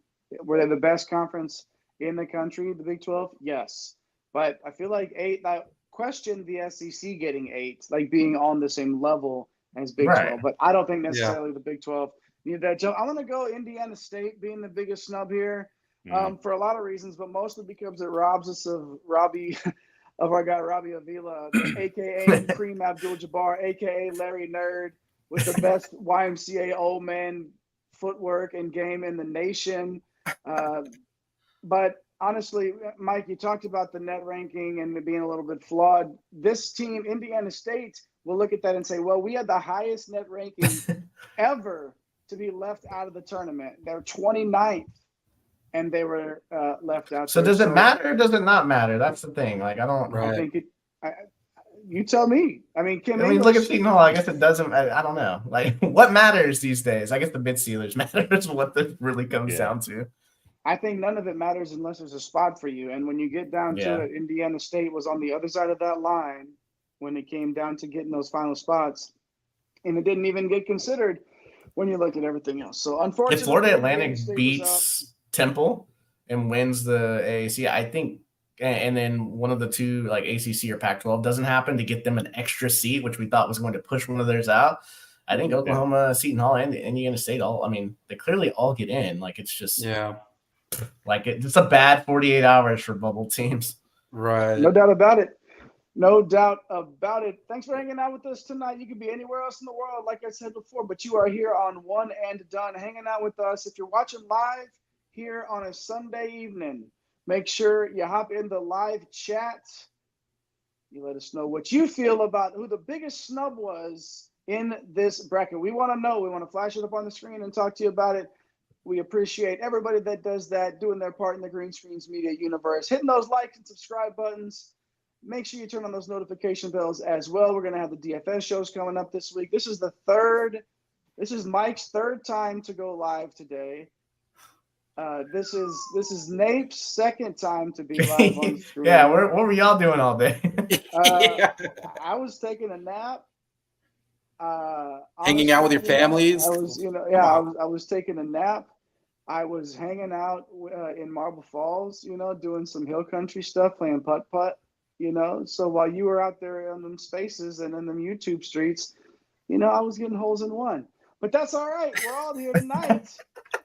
Were they the best conference in the country, the Big 12? Yes. But I feel like 8, I question the SEC getting 8, like being on the same level as Big 12. But I don't think necessarily the Big 12 needed that jump. I'm going to go Indiana State being the biggest snub here for a lot of reasons, but mostly because it robs us of our guy Robbie Avila, a.k.a. Kareem Abdul-Jabbar, a.k.a. Larry Nerd, with the best YMCA old man footwork and game in the nation. But honestly, Mike, you talked about the net ranking and it being a little bit flawed. This team, Indiana State, will look at that and say, well, we had the highest net ranking ever to be left out of the tournament. They were 29th, and they were left out. So does it matter or does it not matter? That's the thing. Like, I don't. I think it. You tell me. I mean, look at Seton Hall. I guess it doesn't. I don't know. Like, what matters these days? I guess the bid stealers matters. What this really comes down to. I think none of it matters unless there's a spot for you. And when you get down to it, Indiana State was on the other side of that line when it came down to getting those final spots, and it didn't even get considered when you look at everything else. So unfortunately, if Florida Atlantic beats Temple and wins the AAC, I think. And then one of the two, like ACC or Pac-12, doesn't happen to get them an extra seat, which we thought was going to push one of theirs out. I think Oklahoma, Seton Hall, and Indiana State they clearly all get in. Like, it's just like it's a bad 48 hours for bubble teams. Right. No doubt about it. No doubt about it. Thanks for hanging out with us tonight. You could be anywhere else in the world, like I said before, but you are here on One and Done, hanging out with us. If you're watching live here on a Sunday evening, make sure you hop in the live chat. You let us know what you feel about who the biggest snub was in this bracket. We want to know. We want to flash it up on the screen and talk to you about it. We appreciate everybody that does that, doing their part in the Green Screens Media universe, hitting those like and subscribe buttons. Make sure you turn on those notification bells as well. We're going to have the DFS shows coming up this week. This is Mike's third time to go live today. This is Nape's second time to be live on screen. Yeah, what were y'all doing all day? I was taking a nap. Hanging out with your families. I was taking a nap. I was hanging out in Marble Falls, doing some hill country stuff, playing putt-putt, So while you were out there on them spaces and in them YouTube streets, I was getting holes in one. But that's all right. We're all here tonight.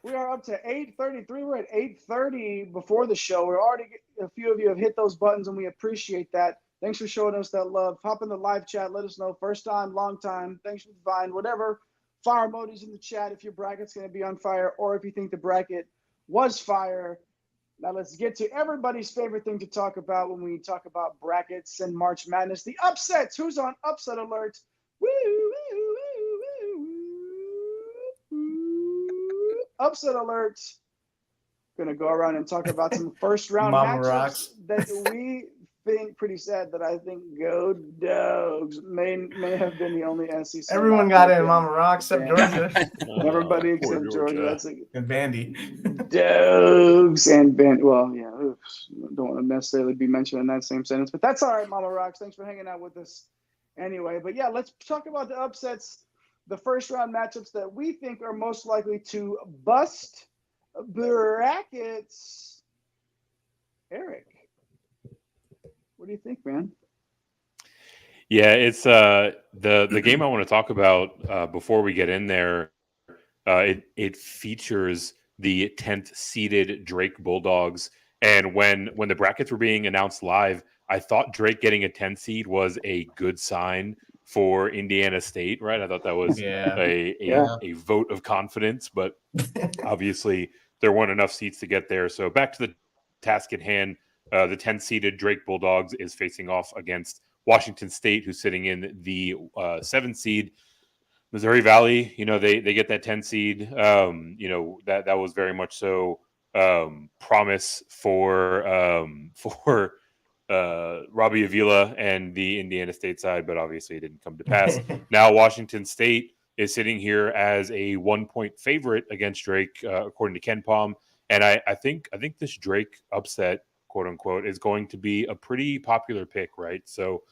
We are up to 8:33. We're at 8:30 before the show. We're already, a few of you have hit those buttons, and we appreciate that. Thanks for showing us that love. Hop in the live chat. Let us know. First time, long time. Thanks for the vine. Whatever. Fire emojis in the chat if your bracket's going to be on fire or if you think the bracket was fire. Now let's get to everybody's favorite thing to talk about when we talk about brackets and March Madness. The upsets. Who's on upset alert? Woo, woo, woo, woo. Upset alert. Going to go around and talk about some first round matchups that we think pretty sad that I think Go Dogs may have been the only SEC. Everyone got in Mama Rock except Georgia. Everybody except Georgia. That's and Vandy. Dogs and Vandy. Well, yeah, oops. Don't want to necessarily be mentioned in that same sentence, but that's all right, Mama Rocks. Thanks for hanging out with us anyway. But yeah, let's talk about the upsets, the first round matchups that we think are most likely to bust brackets. Eric, what do you think, man? Yeah, it's the game I want to talk about before we get in there. It features the 10th seeded Drake Bulldogs, and when the brackets were being announced live, I thought Drake getting a 10 seed was a good sign for Indiana State, right? I thought that was a vote of confidence, but obviously there weren't enough seats to get there. So back to the task at hand. The 10-seeded Drake Bulldogs is facing off against Washington State, who's sitting in the 7th seed. Missouri Valley, they get that 10 seed. That was very much so promise for Robbie Avila and the Indiana State side, but obviously it didn't come to pass. Now Washington State is sitting here as a 1-point favorite against Drake, according to Ken Palm. And I think this Drake upset, quote unquote, is going to be a pretty popular pick, right? So,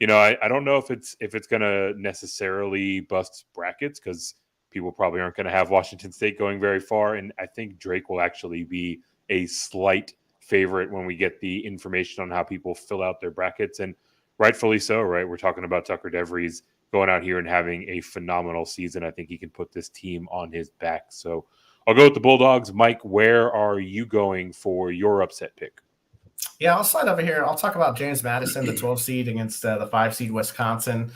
I don't know if it's going to necessarily bust brackets because people probably aren't going to have Washington State going very far. And I think Drake will actually be a slight favorite when we get the information on how people fill out their brackets. And rightfully so, right? We're talking about Tucker DeVries going out here and having a phenomenal season. I think he can put this team on his back. So I'll go with the Bulldogs. Mike, where are you going for your upset pick? Yeah, I'll slide over here. I'll talk about James Madison, the 12 seed against the 5 seed Wisconsin.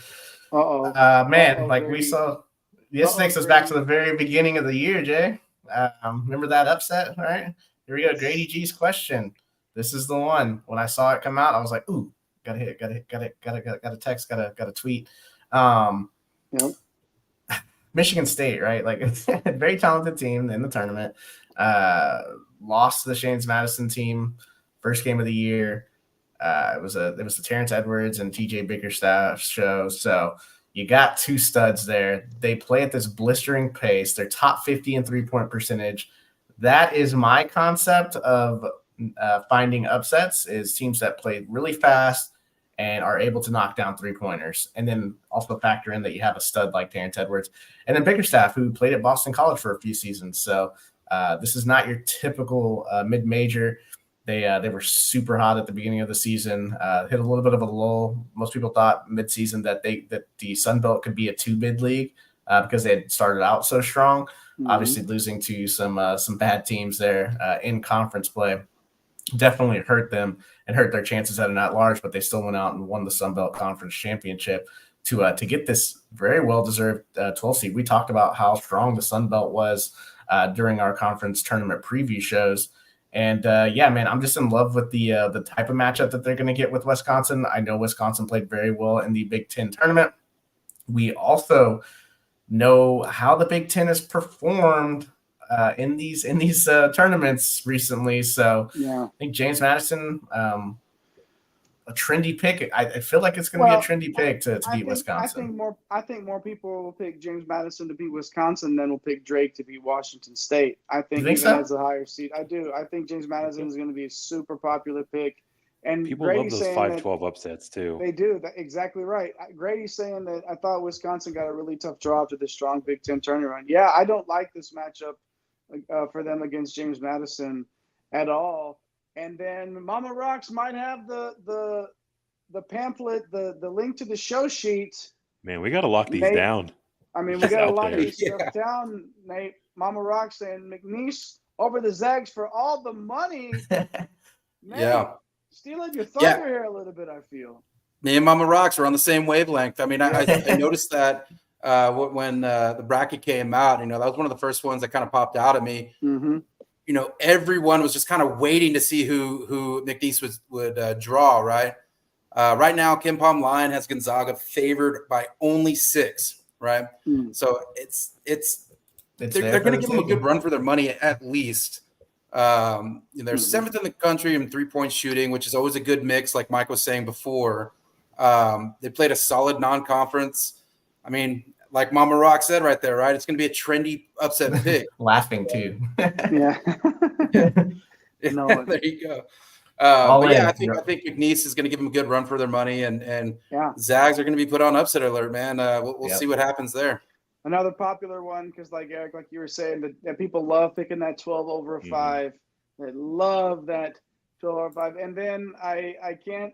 We saw this takes us back to the very beginning of the year, Jay. Remember that upset? All right, here we go. Grady G's question. This is the one. When I saw it come out, I was like, "Ooh, got a text, got a tweet." Michigan State, right? Like, it's a very talented team in the tournament. Lost to the James Madison team. First game of the year. It was the Terrence Edwards and TJ Bickerstaff show. So you got two studs there. They play at this blistering pace. They're top 50 in 3-point percentage. That is my concept of finding upsets, is teams that play really fast and are able to knock down 3-pointers. And then also factor in that you have a stud like Terrence Edwards. And then Bickerstaff, who played at Boston College for a few seasons. So this is not your typical mid-major. They were super hot at the beginning of the season, hit a little bit of a lull. Most people thought mid-season that the Sun Belt could be a 2-bid league because they had started out so strong. Mm-hmm. Obviously, losing to some bad teams there in conference play definitely hurt them and hurt their chances at an at-large, but they still went out and won the Sun Belt Conference Championship to get this very well-deserved 12 seed. We talked about how strong the Sun Belt was during our conference tournament preview shows. And I'm just in love with the type of matchup that they're going to get with Wisconsin. I know Wisconsin played very well in the Big Ten tournament. We also know how the Big Ten has performed in these tournaments recently. So Yeah. I think James Madison, a trendy pick. I feel like it's going to be a trendy pick to beat Wisconsin. I think more people will pick James Madison to beat Wisconsin than will pick Drake to beat Washington State. I think even so? as a higher seed, I do. I think James Madison is going to be a super popular pick. And people Grady's love those 5-12 upsets too. They do. Exactly right. Grady's saying that I thought Wisconsin got a really tough draw after the strong Big Ten turnaround. Yeah, I don't like this matchup for them against James Madison at all. And then Mama Rocks might have the pamphlet, the link to the show sheet. Man, we got to lock these down. I mean, we got to lock this stuff down, Nate. Mama Rocks saying McNeese over the Zags for all the money. Man, stealing your thunder here a little bit, I feel. Me and Mama Rocks are on the same wavelength. I mean, I noticed that when the bracket came out, that was one of the first ones that kind of popped out at me. Mm-hmm. Everyone was just kind of waiting to see who McNeese would draw, right? Right now, Kim Pom Line has Gonzaga favored by only 6, right? Mm. So they're going to give them a good run for their money at least. They're 7th in the country in 3-point shooting, which is always a good mix, like Mike was saying before. They played a solid non-conference. I mean, like Mama Rock said right there, right? It's going to be a trendy upset pick. Laughing too. Yeah. No, there you go. I think McNeese is going to give them a good run for their money, and Zags are going to be put on upset alert, man. We'll see what happens there. Another popular one, because like Eric, like you were saying, that people love picking that 12 over 5. They love that 12 over 5. And then I can't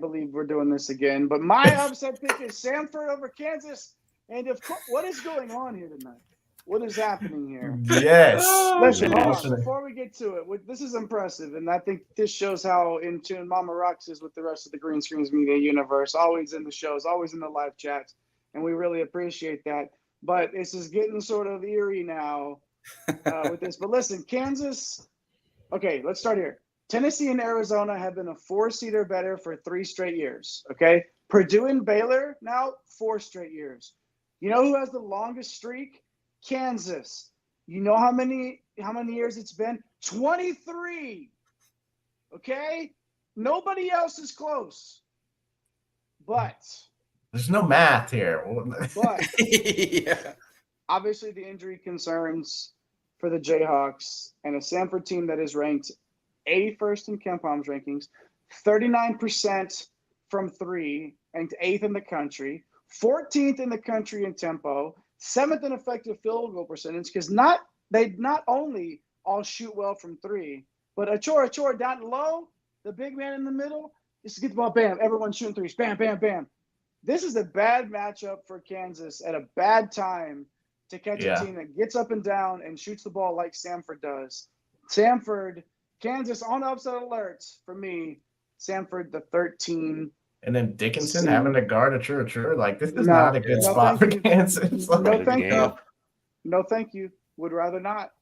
believe we're doing this again. But my upset pick is Samford over Kansas. And of course, what is going on here tonight? What is happening here? Yes. Listen, before we get to it, this is impressive. And I think this shows how in tune Mama Rocks is with the rest of the Green Screens Media universe, always in the shows, always in the live chats. And we really appreciate that. But this is getting sort of eerie now with this. But listen, Kansas. Okay, let's start here. Tennessee and Arizona have been a 4-seed or better for 3 straight years. Okay. Purdue and Baylor now 4 straight years. You know who has the longest streak? Kansas. You know how many years it's been? 23. Okay? Nobody else is close. But there's no math here. But obviously the injury concerns for the Jayhawks and a Samford team that is ranked 81st in KenPom's rankings, 39% from 3, ranked 8th in the country, 14th in the country in tempo, 7th in effective field goal percentage, because they not only all shoot well from 3, but Achor down low, the big man in the middle, just get the ball, bam, everyone's shooting threes, bam, bam, bam. This is a bad matchup for Kansas at a bad time to catch a team that gets up and down and shoots the ball like Samford does. Kansas on upset alerts for me. Samford, the 13. And then Dickinson having to guard a Chur. Like, this is not a good spot for Kansas. No, thank you. No, thank you. Would rather not.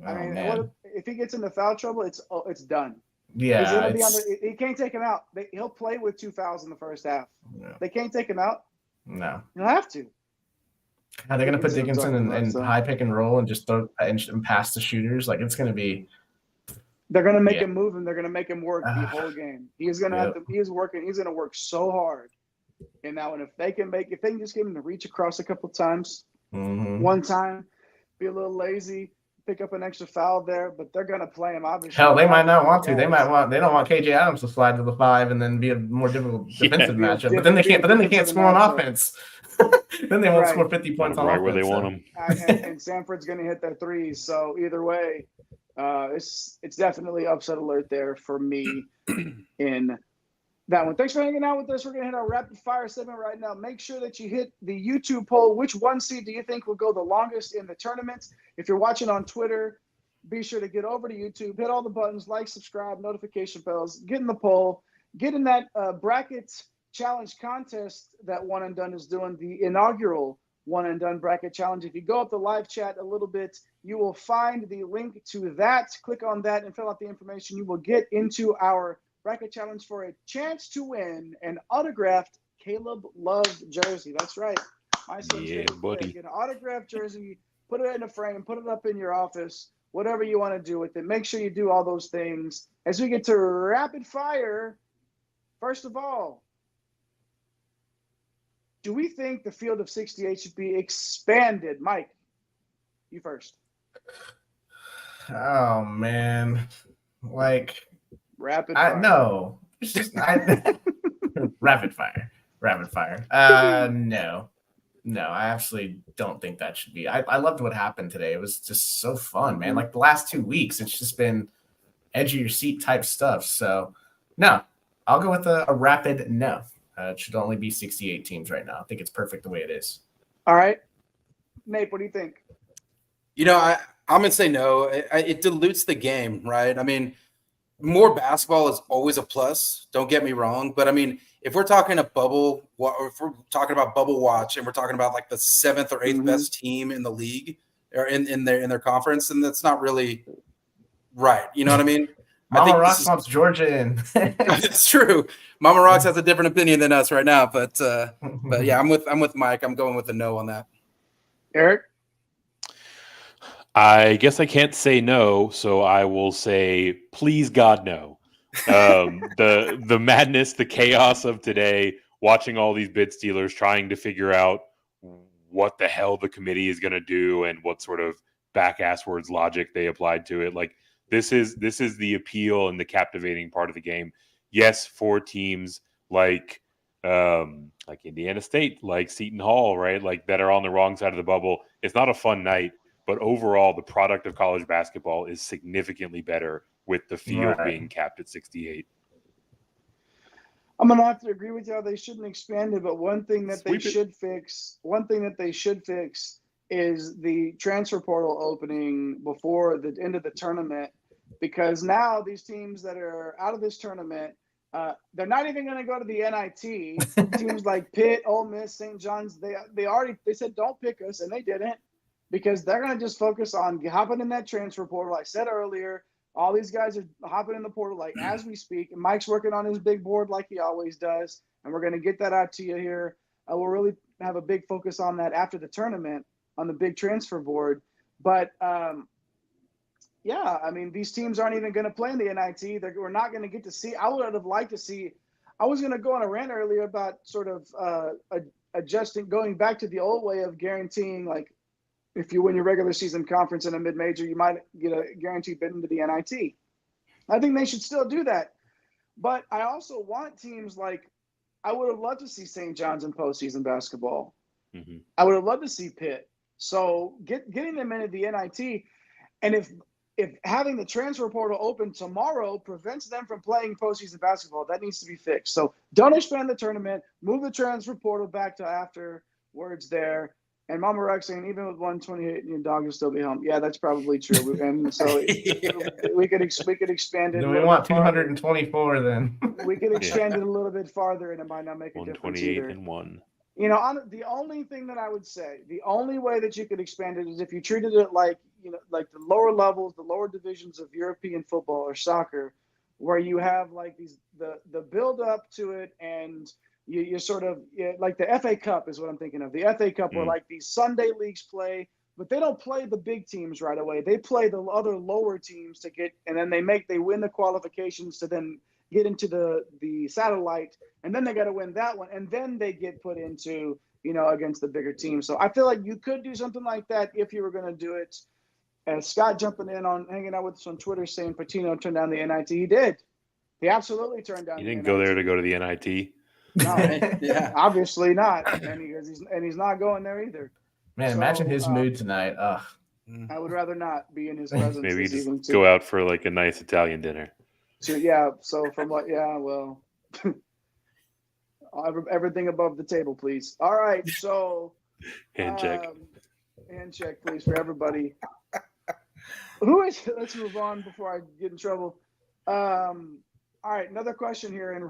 I mean, if he gets into foul trouble, it's done. Yeah. He can't take him out. He'll play with 2 fouls in the first half. Yeah. They can't take him out. No. He'll have to. Are they going to put Dickinson in high pick and roll and just throw and pass the shooters? Like, it's going to be. They're going to make him move, and they're going to make him work the whole game. He's going to have to. He's going to work so hard in that one. If they can just get him to reach across a couple times, one time, be a little lazy, pick up an extra foul there, but they're going to play him. Obviously, hell, they might not want to. They don't want KJ Adams to slide to the 5 and then be a more difficult defensive matchup. But then they can't score on offense. Then they won't score 50 points on offense. Where they want them. And Samford's going to hit their threes. So either way. It's definitely upset alert there for me in that one. Thanks for hanging out with us. We're going to hit our rapid fire segment right now. Make sure that you hit the YouTube poll. Which 1 seed do you think will go the longest in the tournament? If you're watching on Twitter, be sure to get over to YouTube, hit all the buttons, like, subscribe, notification bells, get in the poll, get in that bracket challenge contest that One and Done is doing, the inaugural One and Done bracket challenge. If you go up the live chat a little bit, you will find the link to that. Click on that and fill out the information. You will get into our bracket challenge for a chance to win an autographed Caleb Love jersey. That's right. My son's favorite player. Get an autographed jersey put it in a frame, put it up in your office, whatever you want to do with it. Make sure you do all those things. As we get to rapid fire, first of all, do we think the field of 68 should be expanded? Mike, you first. Oh man, like rapid fire. No, it's just rapid fire. No, I absolutely don't think that should be. I loved what happened today. It was just so fun, man. Like the last 2 weeks, it's just been edge of your seat type stuff. So no, I'll go with a rapid no. It should only be 68 teams right now. I think it's perfect the way it is. All right. Nate, what do you think? I'm going to say no. It dilutes the game, right? I mean, more basketball is always a plus. Don't get me wrong. But, I mean, if we're talking a bubble, or if we're talking about bubble watch and we're talking about like the 7th or 8th best team in the league or in their conference, then that's not really right. You know what I mean? Mama Rocks wants Georgia in. It's true. Mama Rocks has a different opinion than us right now, but yeah, I'm with Mike. I'm going with a no on that. Eric? I guess I can't say no, so I will say please God no. The madness, the chaos of today, watching all these bid stealers trying to figure out what the hell the committee is going to do and what sort of back-asswards logic they applied to it. Like this is the appeal and the captivating part of the game. Yes, for teams like Indiana State, like Seton Hall, right? Like that are on the wrong side of the bubble. It's not a fun night, but overall the product of college basketball is significantly better with the field being capped at 68. I'm going to have to agree with you. They shouldn't expand it, but one thing that they should fix is the transfer portal opening before the end of the tournament, because now these teams that are out of this tournament, they're not even going to go to the NIT. Teams like Pitt, Ole Miss, St. John's, they said don't pick us, and they didn't, because they're going to just focus on hopping in that transfer portal. I said earlier, all these guys are hopping in the portal like as we speak, and Mike's working on his big board like he always does, and we're going to get that out to you here. We'll really have a big focus on that after the tournament on the big transfer board. But yeah, I mean, these teams aren't even going to play in the NIT. We're not going to get to see. I would have liked to see. I was going to go on a rant earlier about sort of adjusting, going back to the old way of guaranteeing, like, if you win your regular season conference in a mid-major, you might get a guaranteed bid into the NIT. I think they should still do that. But I also want teams like, I would have loved to see St. John's in postseason basketball. Mm-hmm. I would have loved to see Pitt. So getting them into the NIT, and if having the transfer portal open tomorrow prevents them from playing postseason basketball, that needs to be fixed. So don't expand the tournament, move the transfer portal back to afterwards there. And Mama Rex saying, even with 128, your dog will still be home. Yeah, that's probably true. And so we could expand it. Do we want 224 then? We could expand it a little bit farther, and it might not make a difference either. 128 and 1. You know, the only thing that I would say, the only way that you could expand it is if you treated it like, you know, like the lower levels, the lower divisions of European football or soccer, where you have like the build up to it, and you sort of like the FA Cup is what I'm thinking of. The FA Cup where like these Sunday leagues play, but they don't play the big teams right away. They play the other lower teams to get, and then they win the qualifications to then get into the satellite, and then they got to win that one, and then they get put into, you know, against the bigger teams. So I feel like you could do something like that if you were going to do it. And Scott jumping in on hanging out with us on Twitter saying Patino turned down the NIT. He did. He absolutely turned down. He didn't go there to go to the NIT. No, yeah, obviously not, and he's not going there either. Man, imagine his mood tonight. Ugh. I would rather not be in his presence. Maybe just go out for like a nice Italian dinner. So, yeah. So from what? Yeah. Well, everything above the table, please. All right. So hand check, please, for everybody. Let's move on before I get in trouble. All right, another question here in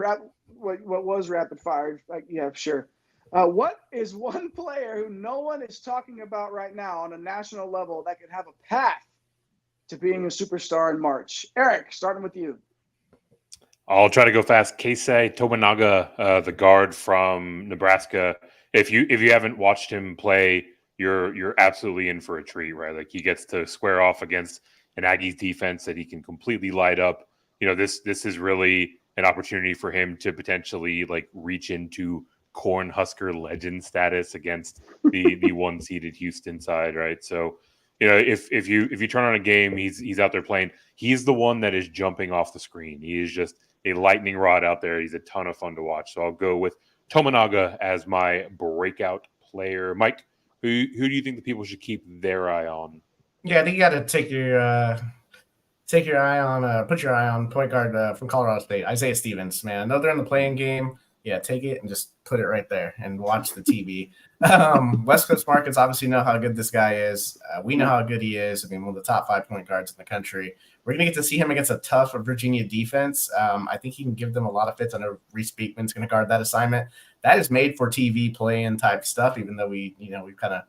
what was rapid fire? Like, yeah, sure. What is one player who no one is talking about right now on a national level that could have a path to being a superstar in March? Eric, starting with you. I'll try to go fast. Keisei Tominaga, the guard from Nebraska. If you haven't watched him play, you're absolutely in for a treat, right? Like he gets to square off against an Aggies defense that he can completely light up. This is really an opportunity for him to potentially like reach into Cornhusker legend status against the one seeded Houston side, right? So, if you turn on a game, he's out there playing. He's the one that is jumping off the screen. He is just a lightning rod out there. He's a ton of fun to watch. So I'll go with Tominaga as my breakout player. Mike, who do you think the people should keep their eye on? Yeah, I think you got to take your eye on put your eye on point guard from Colorado State, Isaiah Stevens. Man, I know they're in the playing game. Yeah, take it and just put it right there and watch the TV. West Coast markets obviously know how good this guy is. We know how good he is. I mean, one of the top 5 point guards in the country. We're going to get to see him against a tough Virginia defense. I think he can give them a lot of fits. I know Reese Beekman's going to guard that assignment. That is made for TV play-in type stuff, even though we've kind of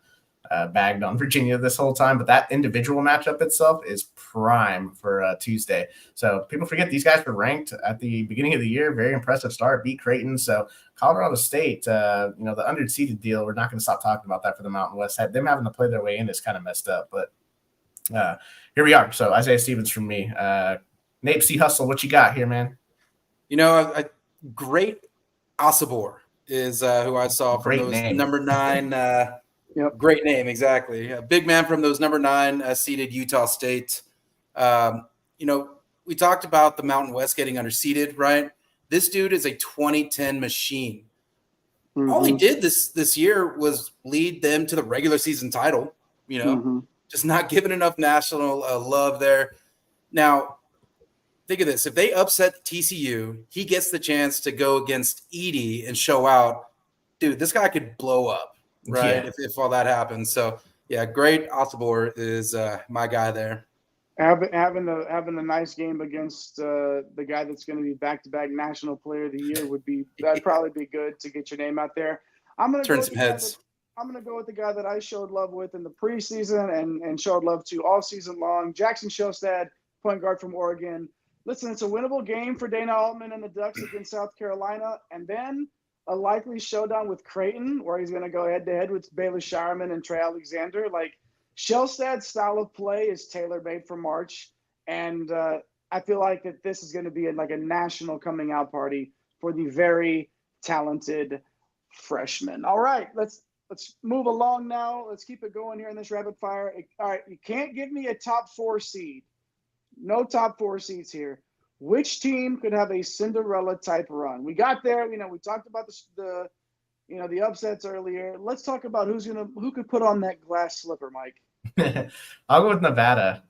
bagged on Virginia this whole time, but that individual matchup itself is prime for Tuesday. So people forget these guys were ranked at the beginning of the year. Very impressive start, beat Creighton. So Colorado State, the underseeded deal, we're not going to stop talking about that for the Mountain West. Them having to play their way in is kind of messed up, but here we are. So Isaiah Stevens from me. Nate C. Hustle, what you got here, man? Great Asabor is who I saw from those name. number 9 Yep. Great name, exactly. A big man from those number 9 seeded Utah State. We talked about the Mountain West getting underseeded, right? This dude is a 2010 machine. Mm-hmm. All he did this year was lead them to the regular season title, just not given enough national love there. Now, think of this. If they upset TCU, he gets the chance to go against Edey and show out. Dude, this guy could blow up. Right, yeah. if all that happens. So yeah, great. Asabor is my guy there. Having a nice game against the guy that's going to be back-to-back National Player of the Year that'd probably be good to get your name out there. I'm gonna turn some heads. I'm gonna go with the guy that I showed love with in the preseason and showed love to all season long. Jackson Shostad, point guard from Oregon. Listen, it's a winnable game for Dana Altman and the Ducks against South Carolina, and then a likely showdown with Creighton, where he's going to go head-to-head with Baylor Shireman and Trey Alexander. Like, Shellstad's style of play is tailor-made for March, and I feel like that this is going to be a national coming-out party for the very talented freshman. All right, let's move along now. Let's keep it going here in this rapid fire. All right, you can't give me a top 4 seed. No top 4 seeds here. Which team could have a Cinderella type run? We got there. We talked about the upsets earlier. Let's talk about who could put on that glass slipper, Mike. I'll go with Nevada.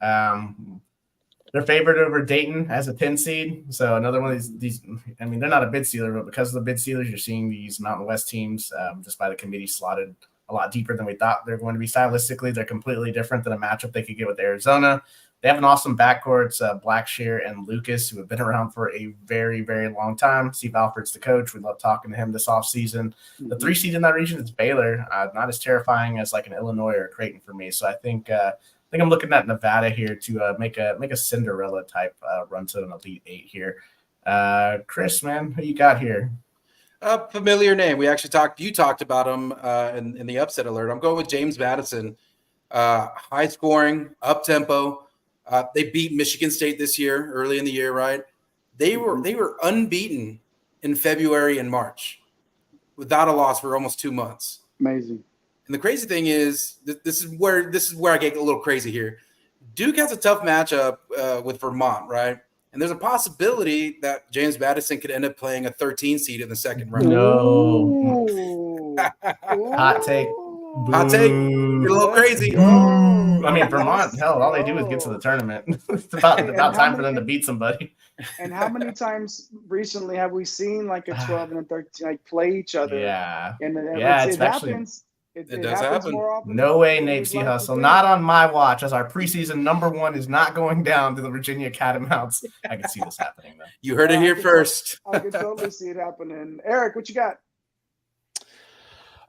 They're favored over Dayton as a 10 seed. So another one of these. I mean, they're not a bid stealer, but because of the bid stealers, you're seeing these Mountain West teams just by the committee slotted a lot deeper than we thought they're going to be. Stylistically, they're completely different than a matchup they could get with Arizona. They have an awesome backcourt, Blackshear and Lucas, who have been around for a very, very long time. Steve Alford's the coach. We love talking to him this offseason. Mm-hmm. The 3 seed in that region is Baylor, not as terrifying as like an Illinois or a Creighton for me. So I think I'm looking at Nevada here to make a Cinderella type run to an Elite 8 here. Chris, man, who you got here? A familiar name. You talked about him in the upset alert. I'm going with James Madison. High scoring, up tempo. They beat Michigan State this year, early in the year, right? They were unbeaten in February and March without a loss for almost 2 months. Amazing. And the crazy thing is, this is where I get a little crazy here. Duke has a tough matchup with Vermont, right? And there's a possibility that James Madison could end up playing a 13 seed in the second round. No. Hot take. Hot take. You're a little crazy. I mean, Vermont, hell, all they do is get to the tournament. It's about time for them to beat somebody. And how many times recently have we seen like a 12 and a 13 play each other? Yeah. And it happens. It does happen. More often. No way, Nate C. Hustle. Not on my watch, as our preseason number 1 is not going down to the Virginia Catamounts. I can see this happening, though. You heard it here first. I can totally see it happening. Eric, what you got?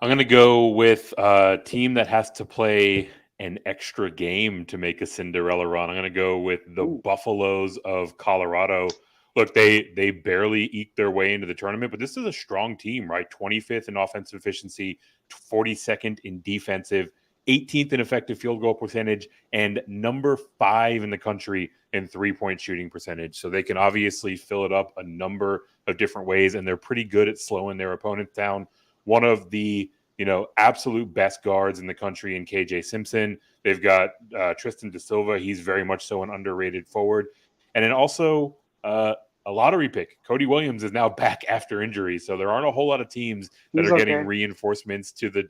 I'm going to go with a team that has to play an extra game to make a Cinderella run. I'm going to go with the Buffaloes of Colorado. Look, they barely eked their way into the tournament, but this is a strong team, right? 25th in offensive efficiency, 42nd in defensive. 18th in effective field goal percentage, and number 5 in the country in three-point shooting percentage. So they can obviously fill it up a number of different ways, and they're pretty good at slowing their opponents down. One of the absolute best guards in the country in KJ Simpson. They've got Tristan Da Silva. He's very much so an underrated forward. And then also a lottery pick. Cody Williams is now back after injury. So there aren't a whole lot of teams that are getting reinforcements to the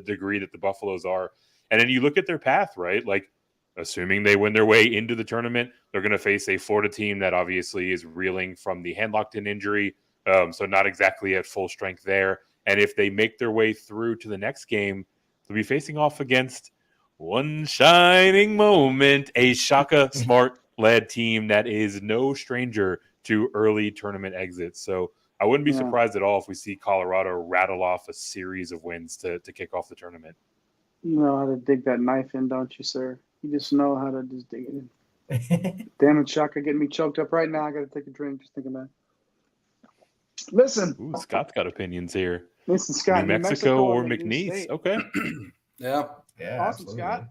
degree that the Buffaloes are. And then you look at their path, right? Like, assuming they win their way into the tournament, they're going to face a Florida team that obviously is reeling from the hand-locked-in injury. So not exactly at full strength there. And if they make their way through to the next game, they'll be facing off against one shining moment, a Shaka Smart-led team that is no stranger to early tournament exits. So I wouldn't be surprised at all if we see Colorado rattle off a series of wins to kick off the tournament. You know how to dig that knife in, don't you, sir? You just know how to just dig it in. Damn it, Shaka, getting me choked up right now. I got to take a drink just thinking about it. Listen. Ooh, Scott's got opinions here. Listen, Scott, New Mexico or McNeese. Okay. Yeah. Awesome, absolutely. Scott.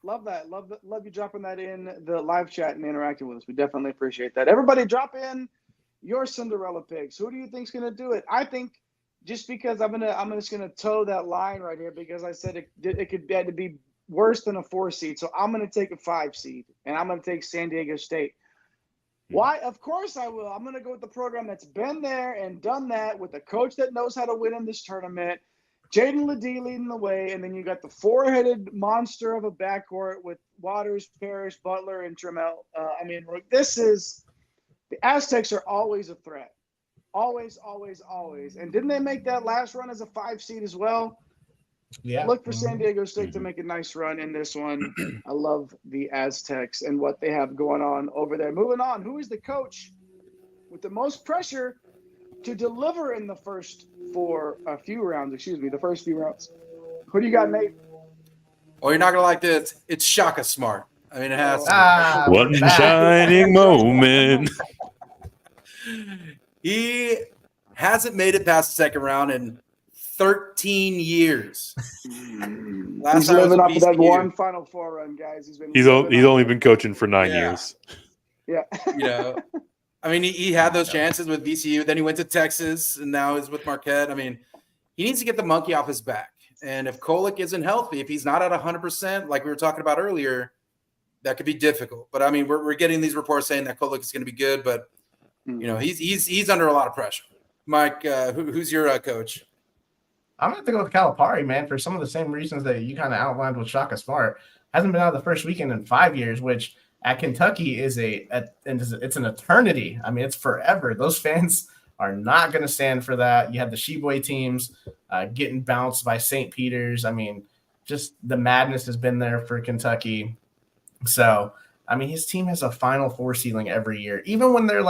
Love that. Love you dropping that in the live chat and interacting with us. We definitely appreciate that. Everybody drop in your Cinderella picks. Who do you think's going to do it? I think just because I'm just going to toe that line right here because I said it could had to be worse than a 4 seed. So I'm going to take a 5 seed, and I'm going to take San Diego State. Why? Of course I will. I'm going to go with the program that's been there and done that with a coach that knows how to win in this tournament. Jaden Ledee leading the way, and then you got the 4-headed monster of a backcourt with Waters, Parrish, Butler, and Trammell. This is – the Aztecs are always a threat. Always, always, always. And didn't they make that last run as a 5 seed as well? Yeah. Look for San Diego State to make a nice run in this one. I love the Aztecs and what they have going on over there. Moving on, who is the coach with the most pressure to deliver in the first few rounds? Who do you got, Nate? Oh, you're not going to like this. It's Shaka Smart. I mean, it has to. One shining moment. He hasn't made it past the second round in 13 years. He's living up to that one Final Four run, guys. He's only been coaching for 9 years. Yeah. I mean, he had those chances with VCU. Then he went to Texas, and now he's with Marquette. I mean, he needs to get the monkey off his back. And if Kolek isn't healthy, if he's not at 100%, like we were talking about earlier, that could be difficult. But, I mean, we're getting these reports saying that Kolek is going to be good, but, he's under a lot of pressure. Mike, who's your coach? I'm going to go with Calipari, man, for some of the same reasons that you kind of outlined with Shaka Smart. Hasn't been out of the first weekend in 5 years, which at Kentucky is it's an eternity. I mean, it's forever. Those fans are not going to stand for that. You have the Sheboy teams getting bounced by St. Peter's. I mean, just the madness has been there for Kentucky. So, I mean, his team has a Final Four ceiling every year, even when they're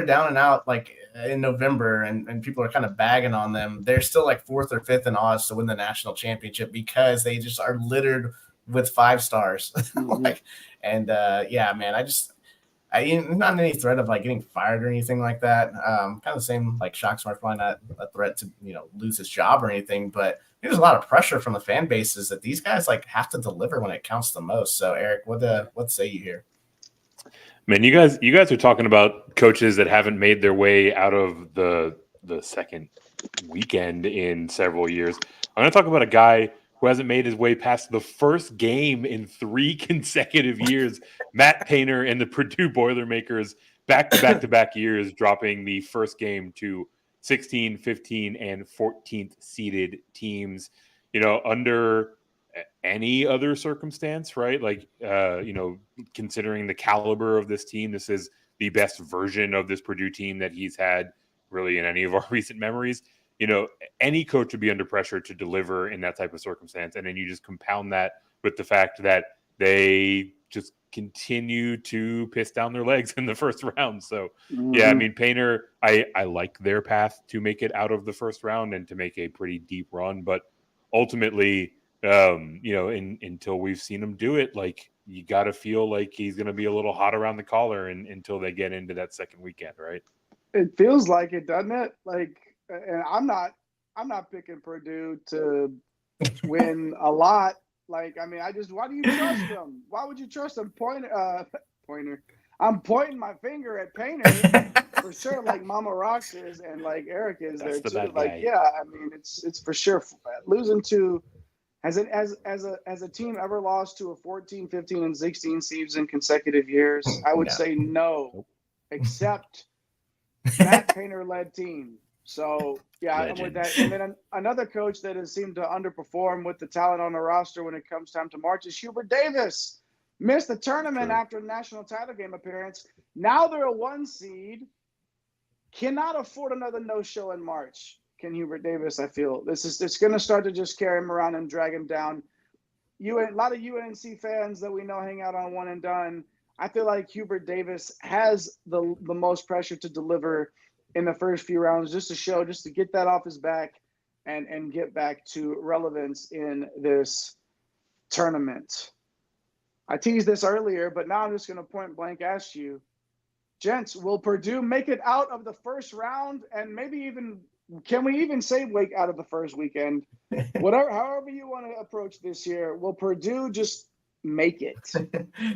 down and out, like in November and people are kind of bagging on them, they're still like 4th or 5th in odds to win the national championship because they just are littered with 5 stars. Not any threat of like getting fired or anything like that. Kind of the same, like Shaka Smart's probably not a threat to, lose his job or anything, but there's a lot of pressure from the fan bases that these guys like have to deliver when it counts the most. So Eric, what say you here? Man, you guys are talking about coaches that haven't made their way out of the second weekend in several years. I'm going to talk about a guy who hasn't made his way past the first game in 3 consecutive years. Matt Painter and the Purdue Boilermakers back-to-back years, dropping the first game to 16, 15, and 14th seeded teams. Under any other circumstance, right? Like, considering the caliber of this team, this is the best version of this Purdue team that he's had really in any of our recent memories. Any coach would be under pressure to deliver in that type of circumstance. And then you just compound that with the fact that they just continue to piss down their legs in the first round. So, yeah, I mean, Painter, I like their path to make it out of the first round and to make a pretty deep run. But ultimately, until we've seen him do it, like, you got to feel like he's going to be a little hot around the collar until they get into that second weekend, right? It feels like it, doesn't it? Like, and I'm not picking Purdue to win a lot. Like, I mean, why do you trust them? Why would you trust them? Pointer. I'm pointing my finger at Painter for sure, like Mama Rocks is and like Eric is That's there the too. bad Like, guy. yeah, I mean, it's for sure losing to has a team ever lost to a 14, 15, and 16 seeds in consecutive years? I would No. say no, except Matt Painter led team. So yeah, I'm with that. And then another coach that has seemed to underperform with the talent on the roster when it comes time to March is Hubert Davis. Missed the tournament after the national title game appearance. Now they're a 1 seed. Cannot afford another no-show in March. Can Hubert Davis? I feel it's going to start to just carry him around and drag him down. A lot of UNC fans that we know hang out on one and done. I feel like Hubert Davis has the most pressure to deliver in the first few rounds, just to get that off his back and get back to relevance in this tournament. I teased this earlier, but now I'm just going to point blank ask you, gents, will Purdue make it out of the first round? And maybe even, can we even say Wake out of the first weekend? However you want to approach this year, will Purdue just make it?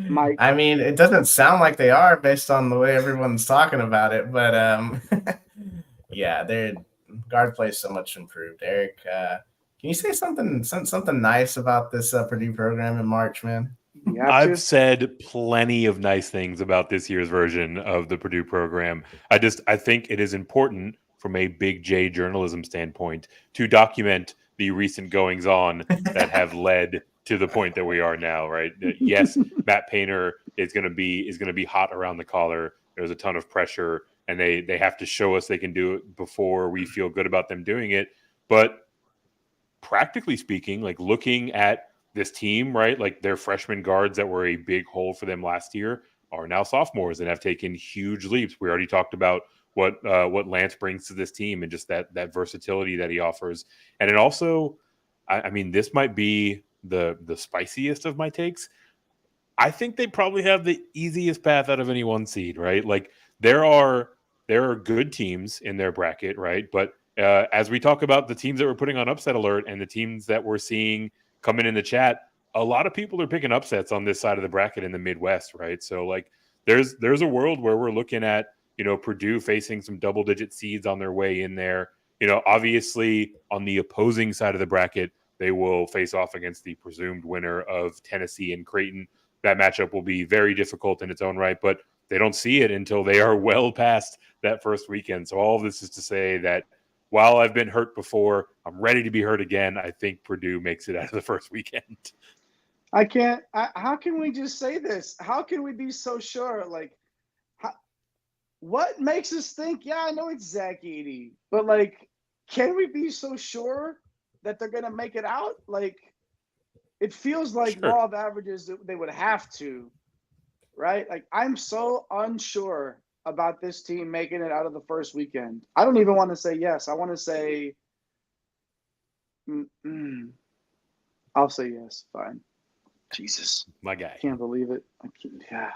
Mike? I mean, it doesn't sound like they are based on the way everyone's talking about it, but yeah, their guard play is so much improved. Eric, can you say something nice about this Purdue program in March, man? I've said plenty of nice things about this year's version of the Purdue program. I think it is important from a Big J journalism standpoint to document the recent goings on that have led to the point that we are now, right? Yes, Matt Painter is going to be hot around the collar. There's a ton of pressure, and they have to show us they can do it before we feel good about them doing it. But practically speaking, like looking at this team, right? Like their freshman guards that were a big hole for them last year are now sophomores and have taken huge leaps. We already talked about what Lance brings to this team and just that versatility that he offers. And it also, I mean, this might be the spiciest of my takes. I think they probably have the easiest path out of any 1 seed, right? Like there are good teams in their bracket, right? But as we talk about the teams that we're putting on upset alert and the teams that we're seeing coming in the chat, a lot of people are picking upsets on this side of the bracket in the Midwest, right? So like there's a world where we're looking at, Purdue facing some double-digit seeds on their way in there. Obviously on the opposing side of the bracket, they will face off against the presumed winner of Tennessee and Creighton. That matchup will be very difficult in its own right, but they don't see it until they are well past that first weekend. So all of this is to say that while I've been hurt before, I'm ready to be hurt again. I think Purdue makes it out of the first weekend. How can we just say this? How can we be so sure? Like, what makes us think, yeah, I know it's Zach Edey, but like, can we be so sure that they're going to make it out? Like, it feels like law of averages that they would have to, right? Like, I'm so unsure about this team making it out of the first weekend. I don't even want to say yes. I want to say, I'll say yes. Fine. Jesus, my guy. Can't believe it. Yeah.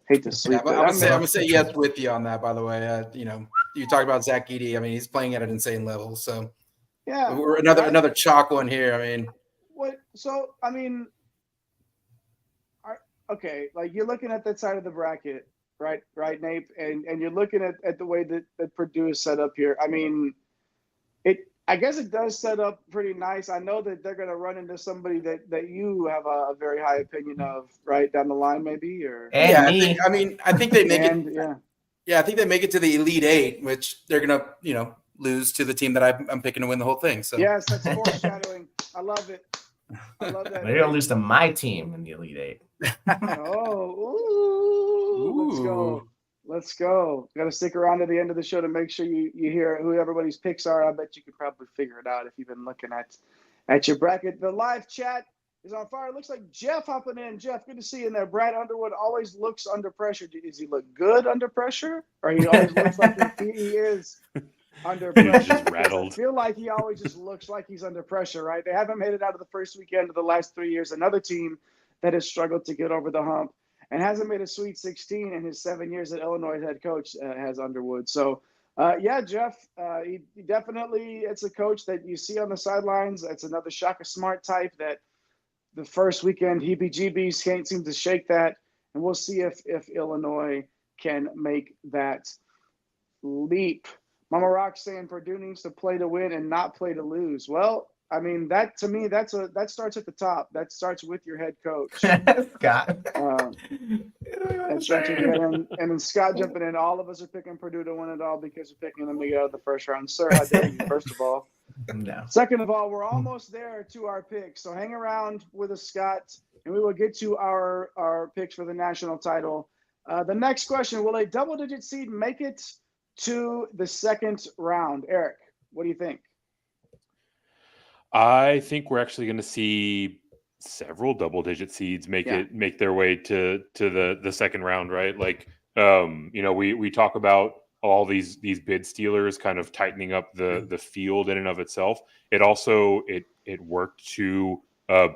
Hate to sleep. Yeah, I'm gonna say yes with you on that. By the way, you talk about Zach Edey. I mean, he's playing at an insane level. So yeah, we're another chalk one here. I mean, what? So I mean, okay, like you're looking at that side of the bracket. Right, Nate, and you're looking at the way that Purdue is set up here. I mean, I guess it does set up pretty nice. I know that they're going to run into somebody that you have a very high opinion of, right down the line, maybe. Or I think they make it. Yeah, I think they make it to the Elite Eight, which they're going to lose to the team that I'm picking to win the whole thing. So yes, that's foreshadowing. I love it. I love that. They're going to lose to my team in the Elite Eight. Let's go. Got to stick around to the end of the show to make sure you hear who everybody's picks are. I bet you could probably figure it out if you've been looking at your bracket. The live chat is on fire. It looks like Jeff hopping in. Jeff, good to see you in there. Brad Underwood always looks under pressure. Does he look good under pressure? Or he always looks like he is under pressure? He's just rattled. I feel like he always just looks like he's under pressure, right? They haven't made it out of the first weekend of the last 3 years. Another team that has struggled to get over the hump and hasn't made a Sweet 16 in his 7 years at Illinois head coach has Underwood. So Yeah, Jeff, he definitely, it's a coach that you see on the sidelines. It's another Shaka Smart type that the first weekend heebie-jeebies can't seem to shake that. And we'll see if Illinois can make that leap. Mama Rock saying Purdue needs to play to win and not play to lose. Well, I mean, that to me, that starts at the top. That starts with your head coach. Scott. And then Scott jumping in. All of us are picking Purdue to win it all because we're picking them to get out of the first round. Sir, how dare you, first of all. No. Second of all, we're almost there to our picks. So hang around with us, Scott, and we will get to our picks for the national title. The next question, will a double-digit seed make it to the second round? Eric, what do you think? I think we're actually going to see several double-digit seeds make their way to the second round, right? Like, we talk about all these bid stealers kind of tightening up the field in and of itself. It also it worked to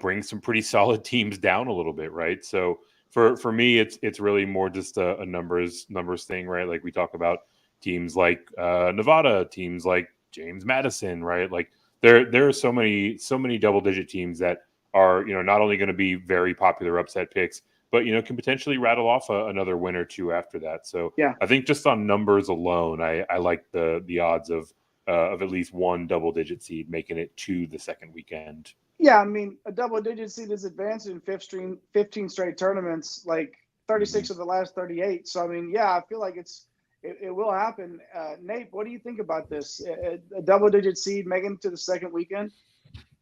bring some pretty solid teams down a little bit, right? So for me, it's really more just a numbers thing, right? Like we talk about teams like Nevada, teams like James Madison, right? Like there are so many double-digit teams that are not only going to be very popular upset picks, but can potentially rattle off another win or two after that. So yeah, I think just on numbers alone, I like the odds of at least one double-digit seed making it to the second weekend. Yeah, I mean, a double-digit seed is advanced in 15 straight tournaments, like 36 of the last 38. So I mean, yeah, I feel like it will happen. Nate, what do you think about this? A double-digit seed making it to the second weekend?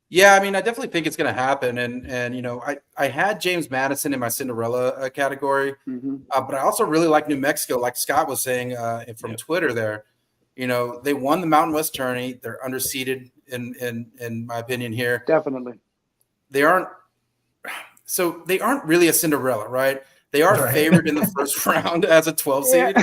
Yeah, I mean, I definitely think it's going to happen. And I had James Madison in my Cinderella category, but I also really like New Mexico, like Scott was saying from Twitter there. They won the Mountain West tourney. They're underseeded in my opinion here. Definitely. They aren't really a Cinderella, right? They are favored in the first round as a 12 seed.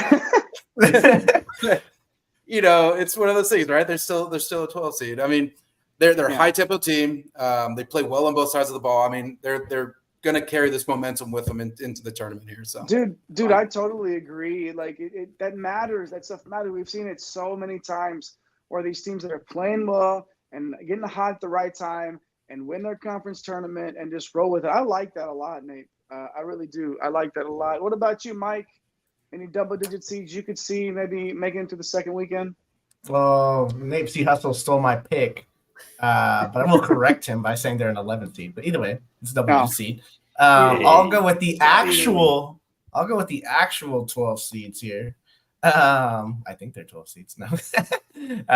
It's one of those things, right? They're still a 12 seed. I mean, they're a high tempo team. They play well on both sides of the ball. I mean, they're going to carry this momentum with them into the tournament here. So, dude, I totally agree. Like that matters. That stuff matters. We've seen it so many times where these teams that are playing well and getting hot at the right time and win their conference tournament and just roll with it. I like that a lot, Nate. I really do. I like that a lot. What about you, Mike? Any double-digit seeds you could see maybe making it to the second weekend? Well, Nate C. Hustle stole my pick, but I will correct him by saying they're an 11th seed. But either way, it's a double-digit seed. I'll go with the actual 12 seeds here. I think they're 12 seeds now.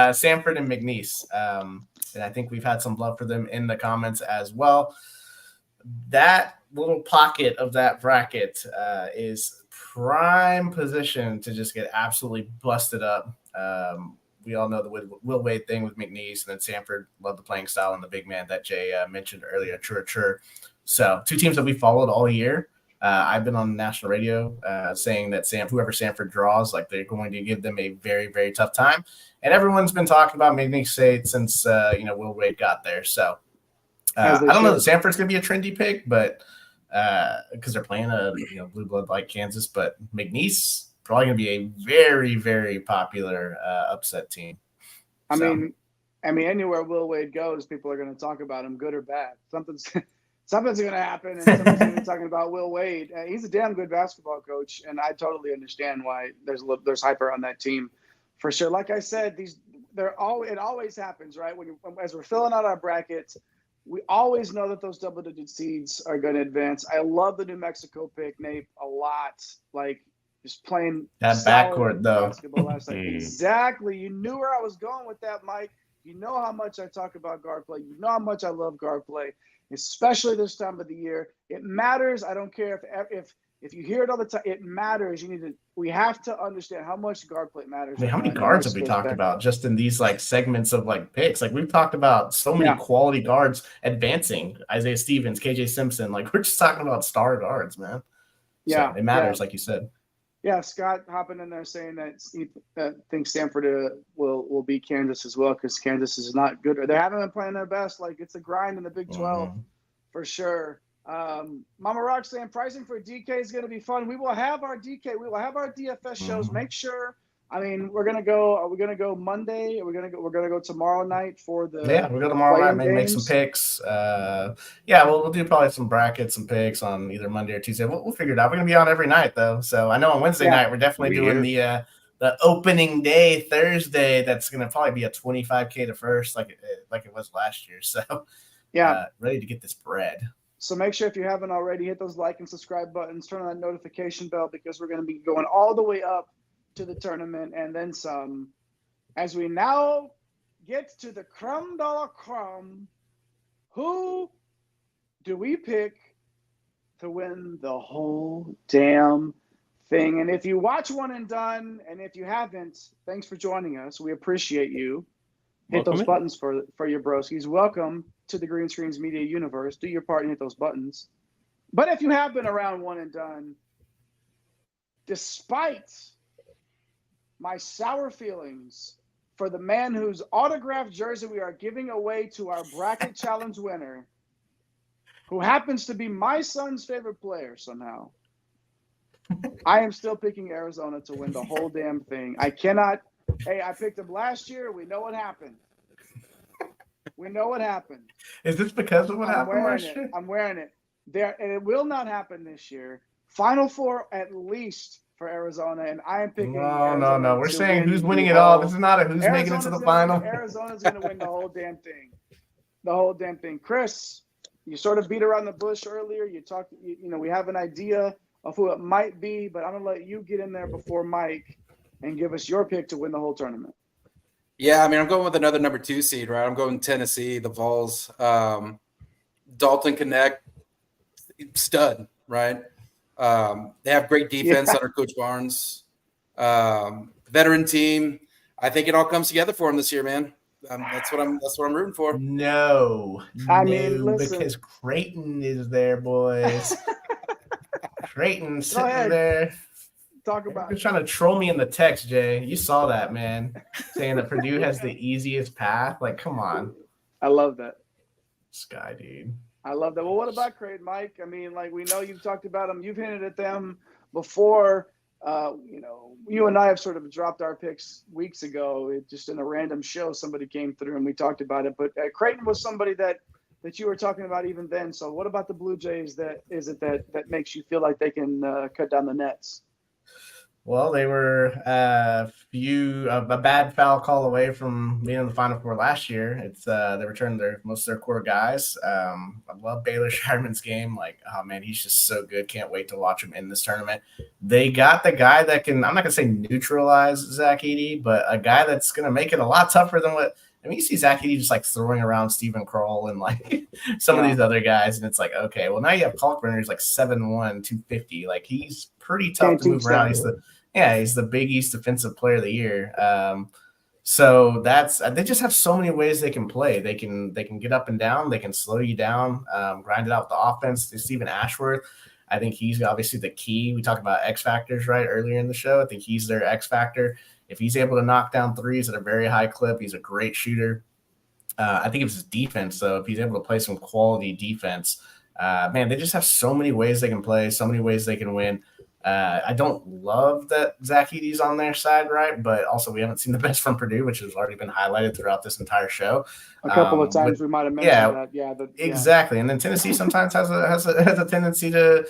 Samford and McNeese. And I think we've had some love for them in the comments as well. That little pocket of that bracket is prime position to just get absolutely busted up. We all know the Will Wade thing with McNeese, and then Samford loved the playing style and the big man that Jay mentioned earlier, Chur. So two teams that we followed all year. I've been on national radio saying that whoever Samford draws, like they're going to give them a very, very tough time. And everyone's been talking about McNeese State since Will Wade got there. So I don't know that Samford's going to be a trendy pick, but because they're playing a blue blood like Kansas, but McNeese probably going to be a very, very popular upset team. I mean, anywhere Will Wade goes, people are going to talk about him, good or bad. Something's going to happen, and somebody's going to be talking about Will Wade. He's a damn good basketball coach, and I totally understand why there's hype around that team, for sure. Like I said, it always happens, right? As we're filling out our brackets, we always know that those double-digit seeds are going to advance. I love the New Mexico pick, Nate, a lot. Like just playing that backcourt though. Basketball last night. Exactly. You knew where I was going with that, Mike. You know how much I talk about guard play. You know how much I love guard play, especially this time of the year. It matters. I don't care if you hear it all the time. It matters. We have to understand how much guard play matters. I mean, how many guards have we talked about just in these segments of picks? Like we've talked about so many quality guards advancing. Isaiah Stevens, KJ Simpson. Like we're just talking about star guards, man. Yeah, so it matters, like you said. Yeah, Scott hopping in there saying that he thinks Samford will beat Kansas as well because Kansas is not good. They haven't been playing their best. Like it's a grind in the Big 12 for sure. Mama Rock saying pricing for DK is going to be fun. We will have our DK. We will have our DFS shows. Make sure I mean, we're gonna go. Are we gonna go Monday? We're gonna go tomorrow night for the. Yeah, we'll go tomorrow night. Maybe make some games. picks. Yeah, we'll do probably some brackets, some picks on either Monday or Tuesday. We'll figure it out. We're gonna be on every night though. So I know on Wednesday night we're definitely doing the opening day Thursday. That's gonna probably be a 25K to first, like it was last year. So ready to get this bread. So make sure if you haven't already, hit those like and subscribe buttons, turn on that notification bell, because we're going to be going all the way up to the tournament and then some. As we now get to the crumb de la crumb, who do we pick to win the whole damn thing? And if you watch One and Done, and if you haven't, thanks for joining us. We appreciate you. Hit those buttons for your broskies. Welcome to the Green Screens Media Universe. Do your part and hit those buttons. But if you have been around One and Done, despite my sour feelings for the man whose autographed jersey we are giving away to our bracket challenge winner, who happens to be my son's favorite player somehow, I am still picking Arizona to win the whole damn thing. I cannot. Hey, I picked them last year. We know what happened. We know what happened. Is this because of what happened last year? I'm wearing it. And it will not happen this year. Final Four at least for Arizona, and I am picking. No. We're saying who's winning it all. This is not who's making it to the final. Arizona's going to win the whole damn thing. The whole damn thing. Chris, you sort of beat around the bush earlier. You talked. We have an idea of who it might be, but I'm going to let you get in there before Mike and give us your pick to win the whole tournament. Yeah, I mean, I'm going with another number 2 seed, right? I'm going Tennessee, the Vols. Dalton Connect, stud, right? They have great defense under Coach Barnes. Veteran team. I think it all comes together for him this year, man. That's what I'm rooting for. I mean, listen. Because Creighton is there, boys. Creighton's sitting there. Talk about You're trying to troll me in the text, Jay. You saw that, man. Saying that Purdue has the easiest path. Like, come on. I love that. This guy, dude. I love that. Well, what about Creighton, Mike? I mean, like, we know you've talked about them. You've hinted at them before. You and I have sort of dropped our picks weeks ago. It just in a random show, somebody came through and we talked about it. But Creighton was somebody that you were talking about even then. So what about the Blue Jays that makes you feel like they can cut down the nets? Well, they were a bad foul call away from being in the Final Four last year. It's they returned most of their core guys. I love Baylor Shireman's game. Like, oh man, he's just so good. Can't wait to watch him in this tournament. They got the guy that can. I'm not gonna say neutralize Zach Edey, but a guy that's gonna make it a lot tougher than what. I mean, you see Zach Edey just like throwing around Stephen Kroll and like some of these other guys, and it's like, okay, well now you have Kalkbrenner, who's like 7'1", 250. Like he's pretty tough to move around. He's the Big East Defensive Player of the Year. So they just have so many ways they can play. They can get up and down. They can slow you down, grind it out with the offense. Stephen Ashworth, I think he's obviously the key. We talked about X factors right earlier in the show. I think he's their X factor. If he's able to knock down threes at a very high clip, he's a great shooter. I think it's his defense, though. If he's able to play some quality defense, man, they just have so many ways they can play, so many ways they can win. I don't love that Zach Edey's on their side, right? But also we haven't seen the best from Purdue, which has already been highlighted throughout this entire show. A couple of times we might have mentioned that. Yeah, exactly. And then Tennessee sometimes has a tendency to,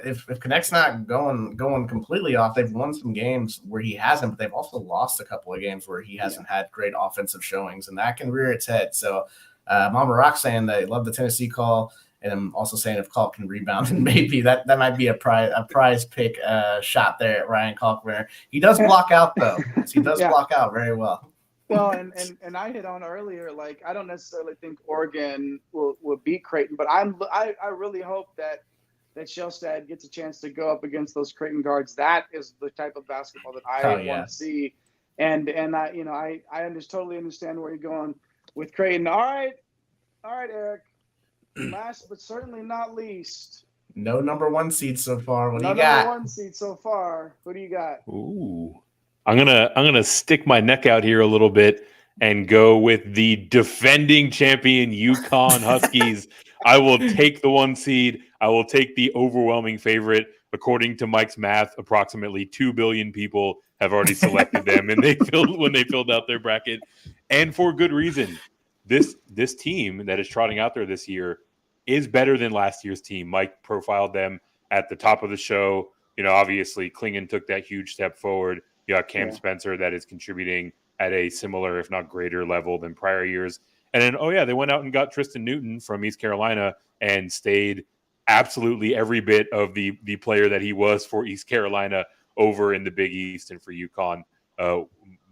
if Connect's not going completely off, they've won some games where he hasn't, but they've also lost a couple of games where he hasn't had great offensive showings, and that can rear its head. So Mama Rock saying they love the Tennessee call. And I'm also saying if Kalk can rebound, then maybe that might be a prize pick shot there at Ryan Kalkbrenner. He does block out, though. He does block out very well. Well, and I hit on earlier, like, I don't necessarily think Oregon will beat Creighton, but I really hope that Shellstad gets a chance to go up against those Creighton guards. That is the type of basketball that I want to see. And I totally understand where you're going with Creighton. All right, Eric. Last but certainly not least. No number 1 seed so far. What do you got? No number 1 seed so far. Who do you got? Ooh. I'm gonna stick my neck out here a little bit and go with the defending champion UCONN Huskies. I will take the 1 seed. I will take the overwhelming favorite according to Mike's math, approximately 2 billion people have already selected them, and when they filled out their bracket, and for good reason. This team that is trotting out there this year is better than last year's team. Mike profiled them at the top of the show. Obviously, Klingon took that huge step forward. You got Cam Spencer that is contributing at a similar, if not greater level than prior years. And then, they went out and got Tristan Newton from East Carolina and stayed absolutely every bit of the player that he was for East Carolina over in the Big East and for UConn.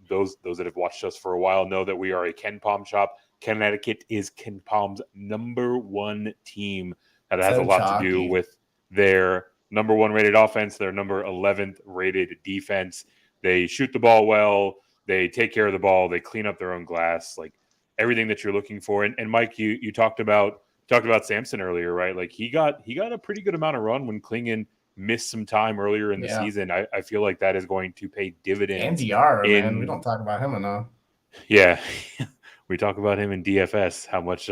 Those that have watched us for a while know that we are a Ken Palm shop. Connecticut is Ken Palm's number one team. That has a lot to do with their number one rated offense, their number 11th rated defense. They shoot the ball well. They take care of the ball. They clean up their own glass, like everything that you're looking for. And Mike, you talked about Samson earlier, right? Like he got a pretty good amount of run when Klingon missed some time earlier in the season. I feel like that is going to pay dividends. And DR, man, we don't talk about him enough. Yeah. We talk about him in DFS, how much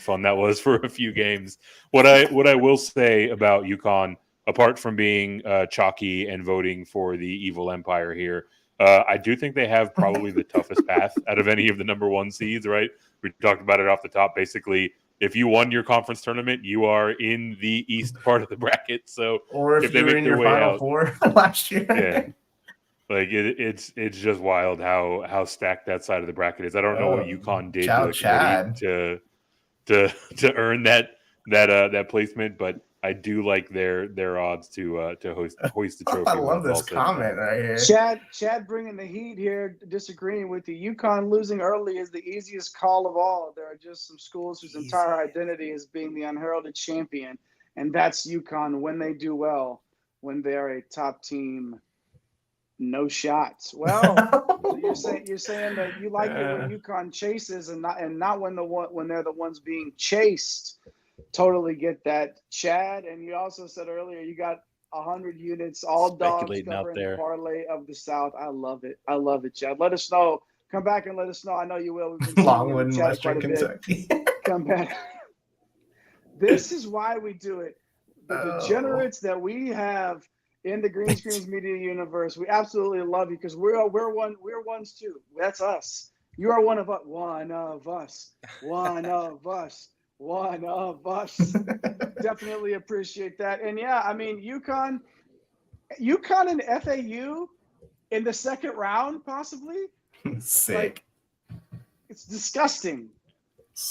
fun that was for a few games. What I will say about UConn, apart from being chalky and voting for the evil empire here, I do think they have probably the toughest path out of any of the number one seeds, right? We talked about it off the top. Basically, if you won your conference tournament, you are in the East part of the bracket. So, or if they were in your Final Four last year. Yeah. Like it's just wild how stacked that side of the bracket is. I don't know what UConn did to earn that placement, but I do like their odds to hoist the trophy. I love this comment right here. Chad bringing the heat here, disagreeing with you. UConn losing early is the easiest call of all. There are just some schools whose entire identity is being the unheralded champion, and that's UConn when they do well, when they are a top team. No shots. Well, you're saying that you like it when UConn chases and not when they're the ones being chased. Totally get that, Chad. And you also said earlier you got 100 units, all dogs covering the parlay of the South. I love it. Chad. Let us know. Come back and let us know. I know you will. Longwood and Western Kentucky. Come back. This is why we do it. The degenerates that we have in the Green Screens Media universe, we absolutely love you because we're ones too. That's us. You are one of us. One of us. One of us. One of us. Definitely appreciate that. And yeah, I mean, UConn and FAU in the second round, possibly. Sick. Like, it's disgusting.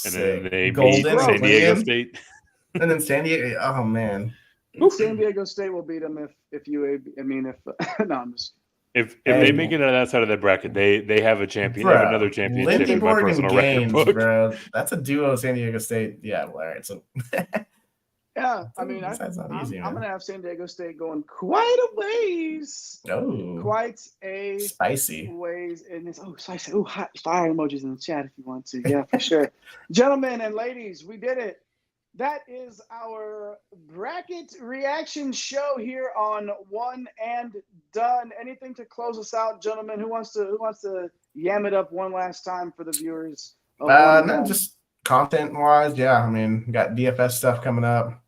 And then they beat San Diego State. And then San Diego. Oh man. San Diego State will beat them if no, I'm just. If they make it on that side of the bracket, they have a champion. They have another championship in my personal record book. Bro. That's a duo, San Diego State. Yeah, well, all right. So. Yeah, I mean, I'm going to have San Diego State going quite a ways. Oh. Quite a spicy ways. And it's spicy. Oh, hot fire emojis in the chat if you want to. Yeah, for sure. Gentlemen and ladies, we did it. That is our bracket reaction show here on One and Done. Anything to close us out, gentlemen? Who wants to yam it up one last time for the viewers? No, just content-wise, yeah. I mean, we got DFS stuff coming up.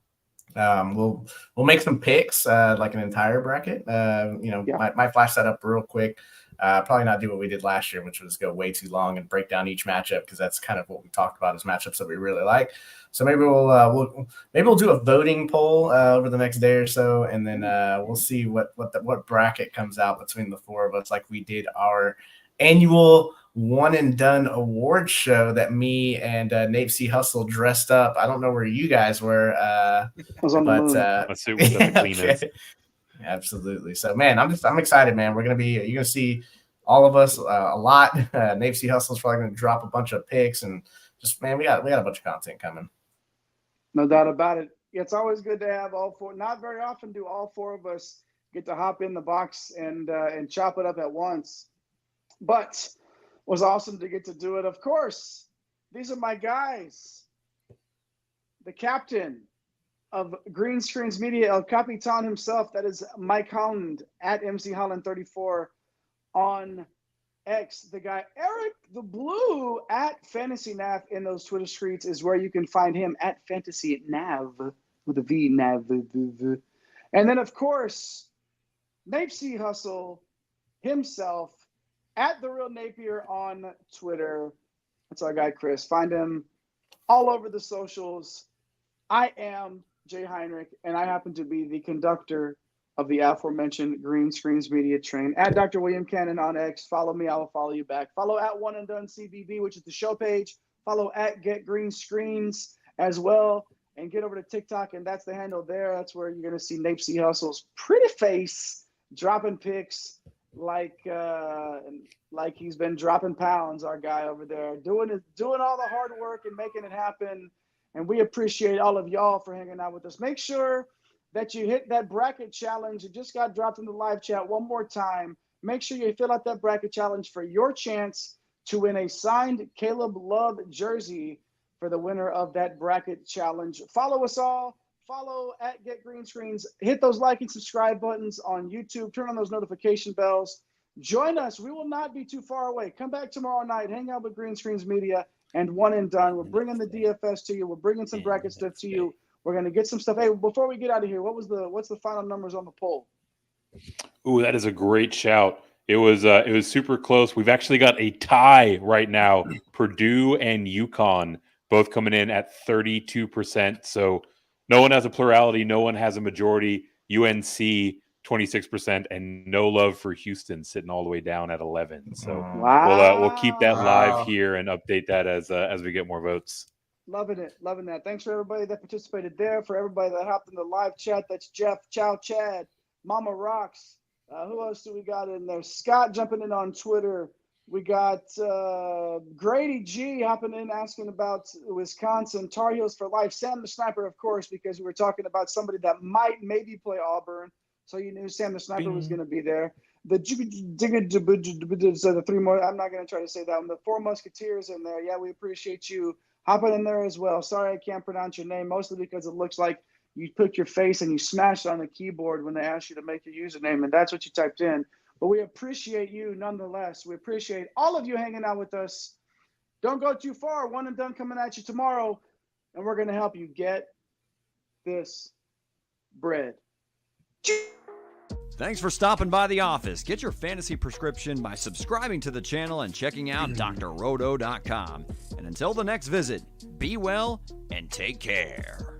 We'll make some picks, like an entire bracket. Might flash that up real quick. Probably not do what we did last year, which was go way too long and break down each matchup because that's kind of what we talked about as matchups that we really like. So maybe we'll do a voting poll over the next day or so, and then we'll see what bracket comes out between the four of us, like we did our annual One and Done award show that me and Nate C. Hustle dressed up. I don't know where you guys were, my suit was at the cleaners. Okay. Absolutely. So, man, I'm excited, man. You're gonna see all of us a lot. Nate C. Hustle's probably gonna drop a bunch of picks, and just man, we got a bunch of content coming. No doubt about it. It's always good to have all four. Not very often do all four of us get to hop in the box and chop it up at once. But it was awesome to get to do it. Of course, these are my guys. The captain of Green Screens Media, El Capitan himself. That is Mike Holland at MC Holland 34 on X. The guy Eric the Blue at Fantasy Nav in those Twitter streets is where you can find him at Fantasy Nav with a V Nav. And then, of course, Napesy Hustle himself at The Real Napier on Twitter. That's our guy, Chris. Find him all over the socials. I am Jay Heinrich, and I happen to be the conductor of the aforementioned Green Screens Media Train. At Dr. William Cannon on X. Follow me. I will follow you back. Follow at One and Done CBB, which is the show page. Follow at Get Green Screens as well. And get over to TikTok, and that's the handle there. That's where you're going to see Napesy Hustle's pretty face dropping pics like he's been dropping pounds, our guy over there. Doing all the hard work and making it happen. And we appreciate all of y'all for hanging out with us. Make sure that you hit that bracket challenge. It just got dropped in the live chat one more time. Make sure you fill out that bracket challenge for your chance to win a signed Caleb Love jersey for the winner of that bracket challenge. Follow us all. Follow at Get Green Screens. Hit those like and subscribe buttons on YouTube. Turn on those notification bells. Join us. We will not be too far away. Come back tomorrow night. Hang out with Green Screens Media and One and Done. We're bringing the DFS to you. We're bringing some bracket stuff to you. We're going to get some stuff. Hey, before we get out of here, what's the final numbers on the poll? Ooh, that is a great shout. It was super close. We've actually got a tie right now. Purdue and UConn both coming in at 32%. So no one has a plurality. No one has a majority. UNC 26%, and no love for Houston sitting all the way down at 11. So we'll keep that live here and update that as we get more votes. Loving that. Thanks for everybody that participated there. For everybody that hopped in the live chat, that's Jeff, Chow, Chad, Mama Rocks. Who else do we got in there? Scott jumping in on Twitter. We got Grady G hopping in asking about Wisconsin, Tar Heels for life. Sam the Sniper, of course, because we were talking about somebody that might maybe play Auburn. So you knew Sam the Sniper was going to be there. The three more, I'm not going to try to say that one. The Four Musketeers in there. Yeah, we appreciate you hopping in there as well. Sorry I can't pronounce your name, mostly because it looks like you put your face and you smashed on the keyboard when they asked you to make your username, and that's what you typed in. But we appreciate you nonetheless. We appreciate all of you hanging out with us. Don't go too far. One and Done coming at you tomorrow, and we're going to help you get this bread. Thanks for stopping by the office. Get your fantasy prescription by subscribing to the channel and checking out drrodo.com. And until the next visit, be well and take care.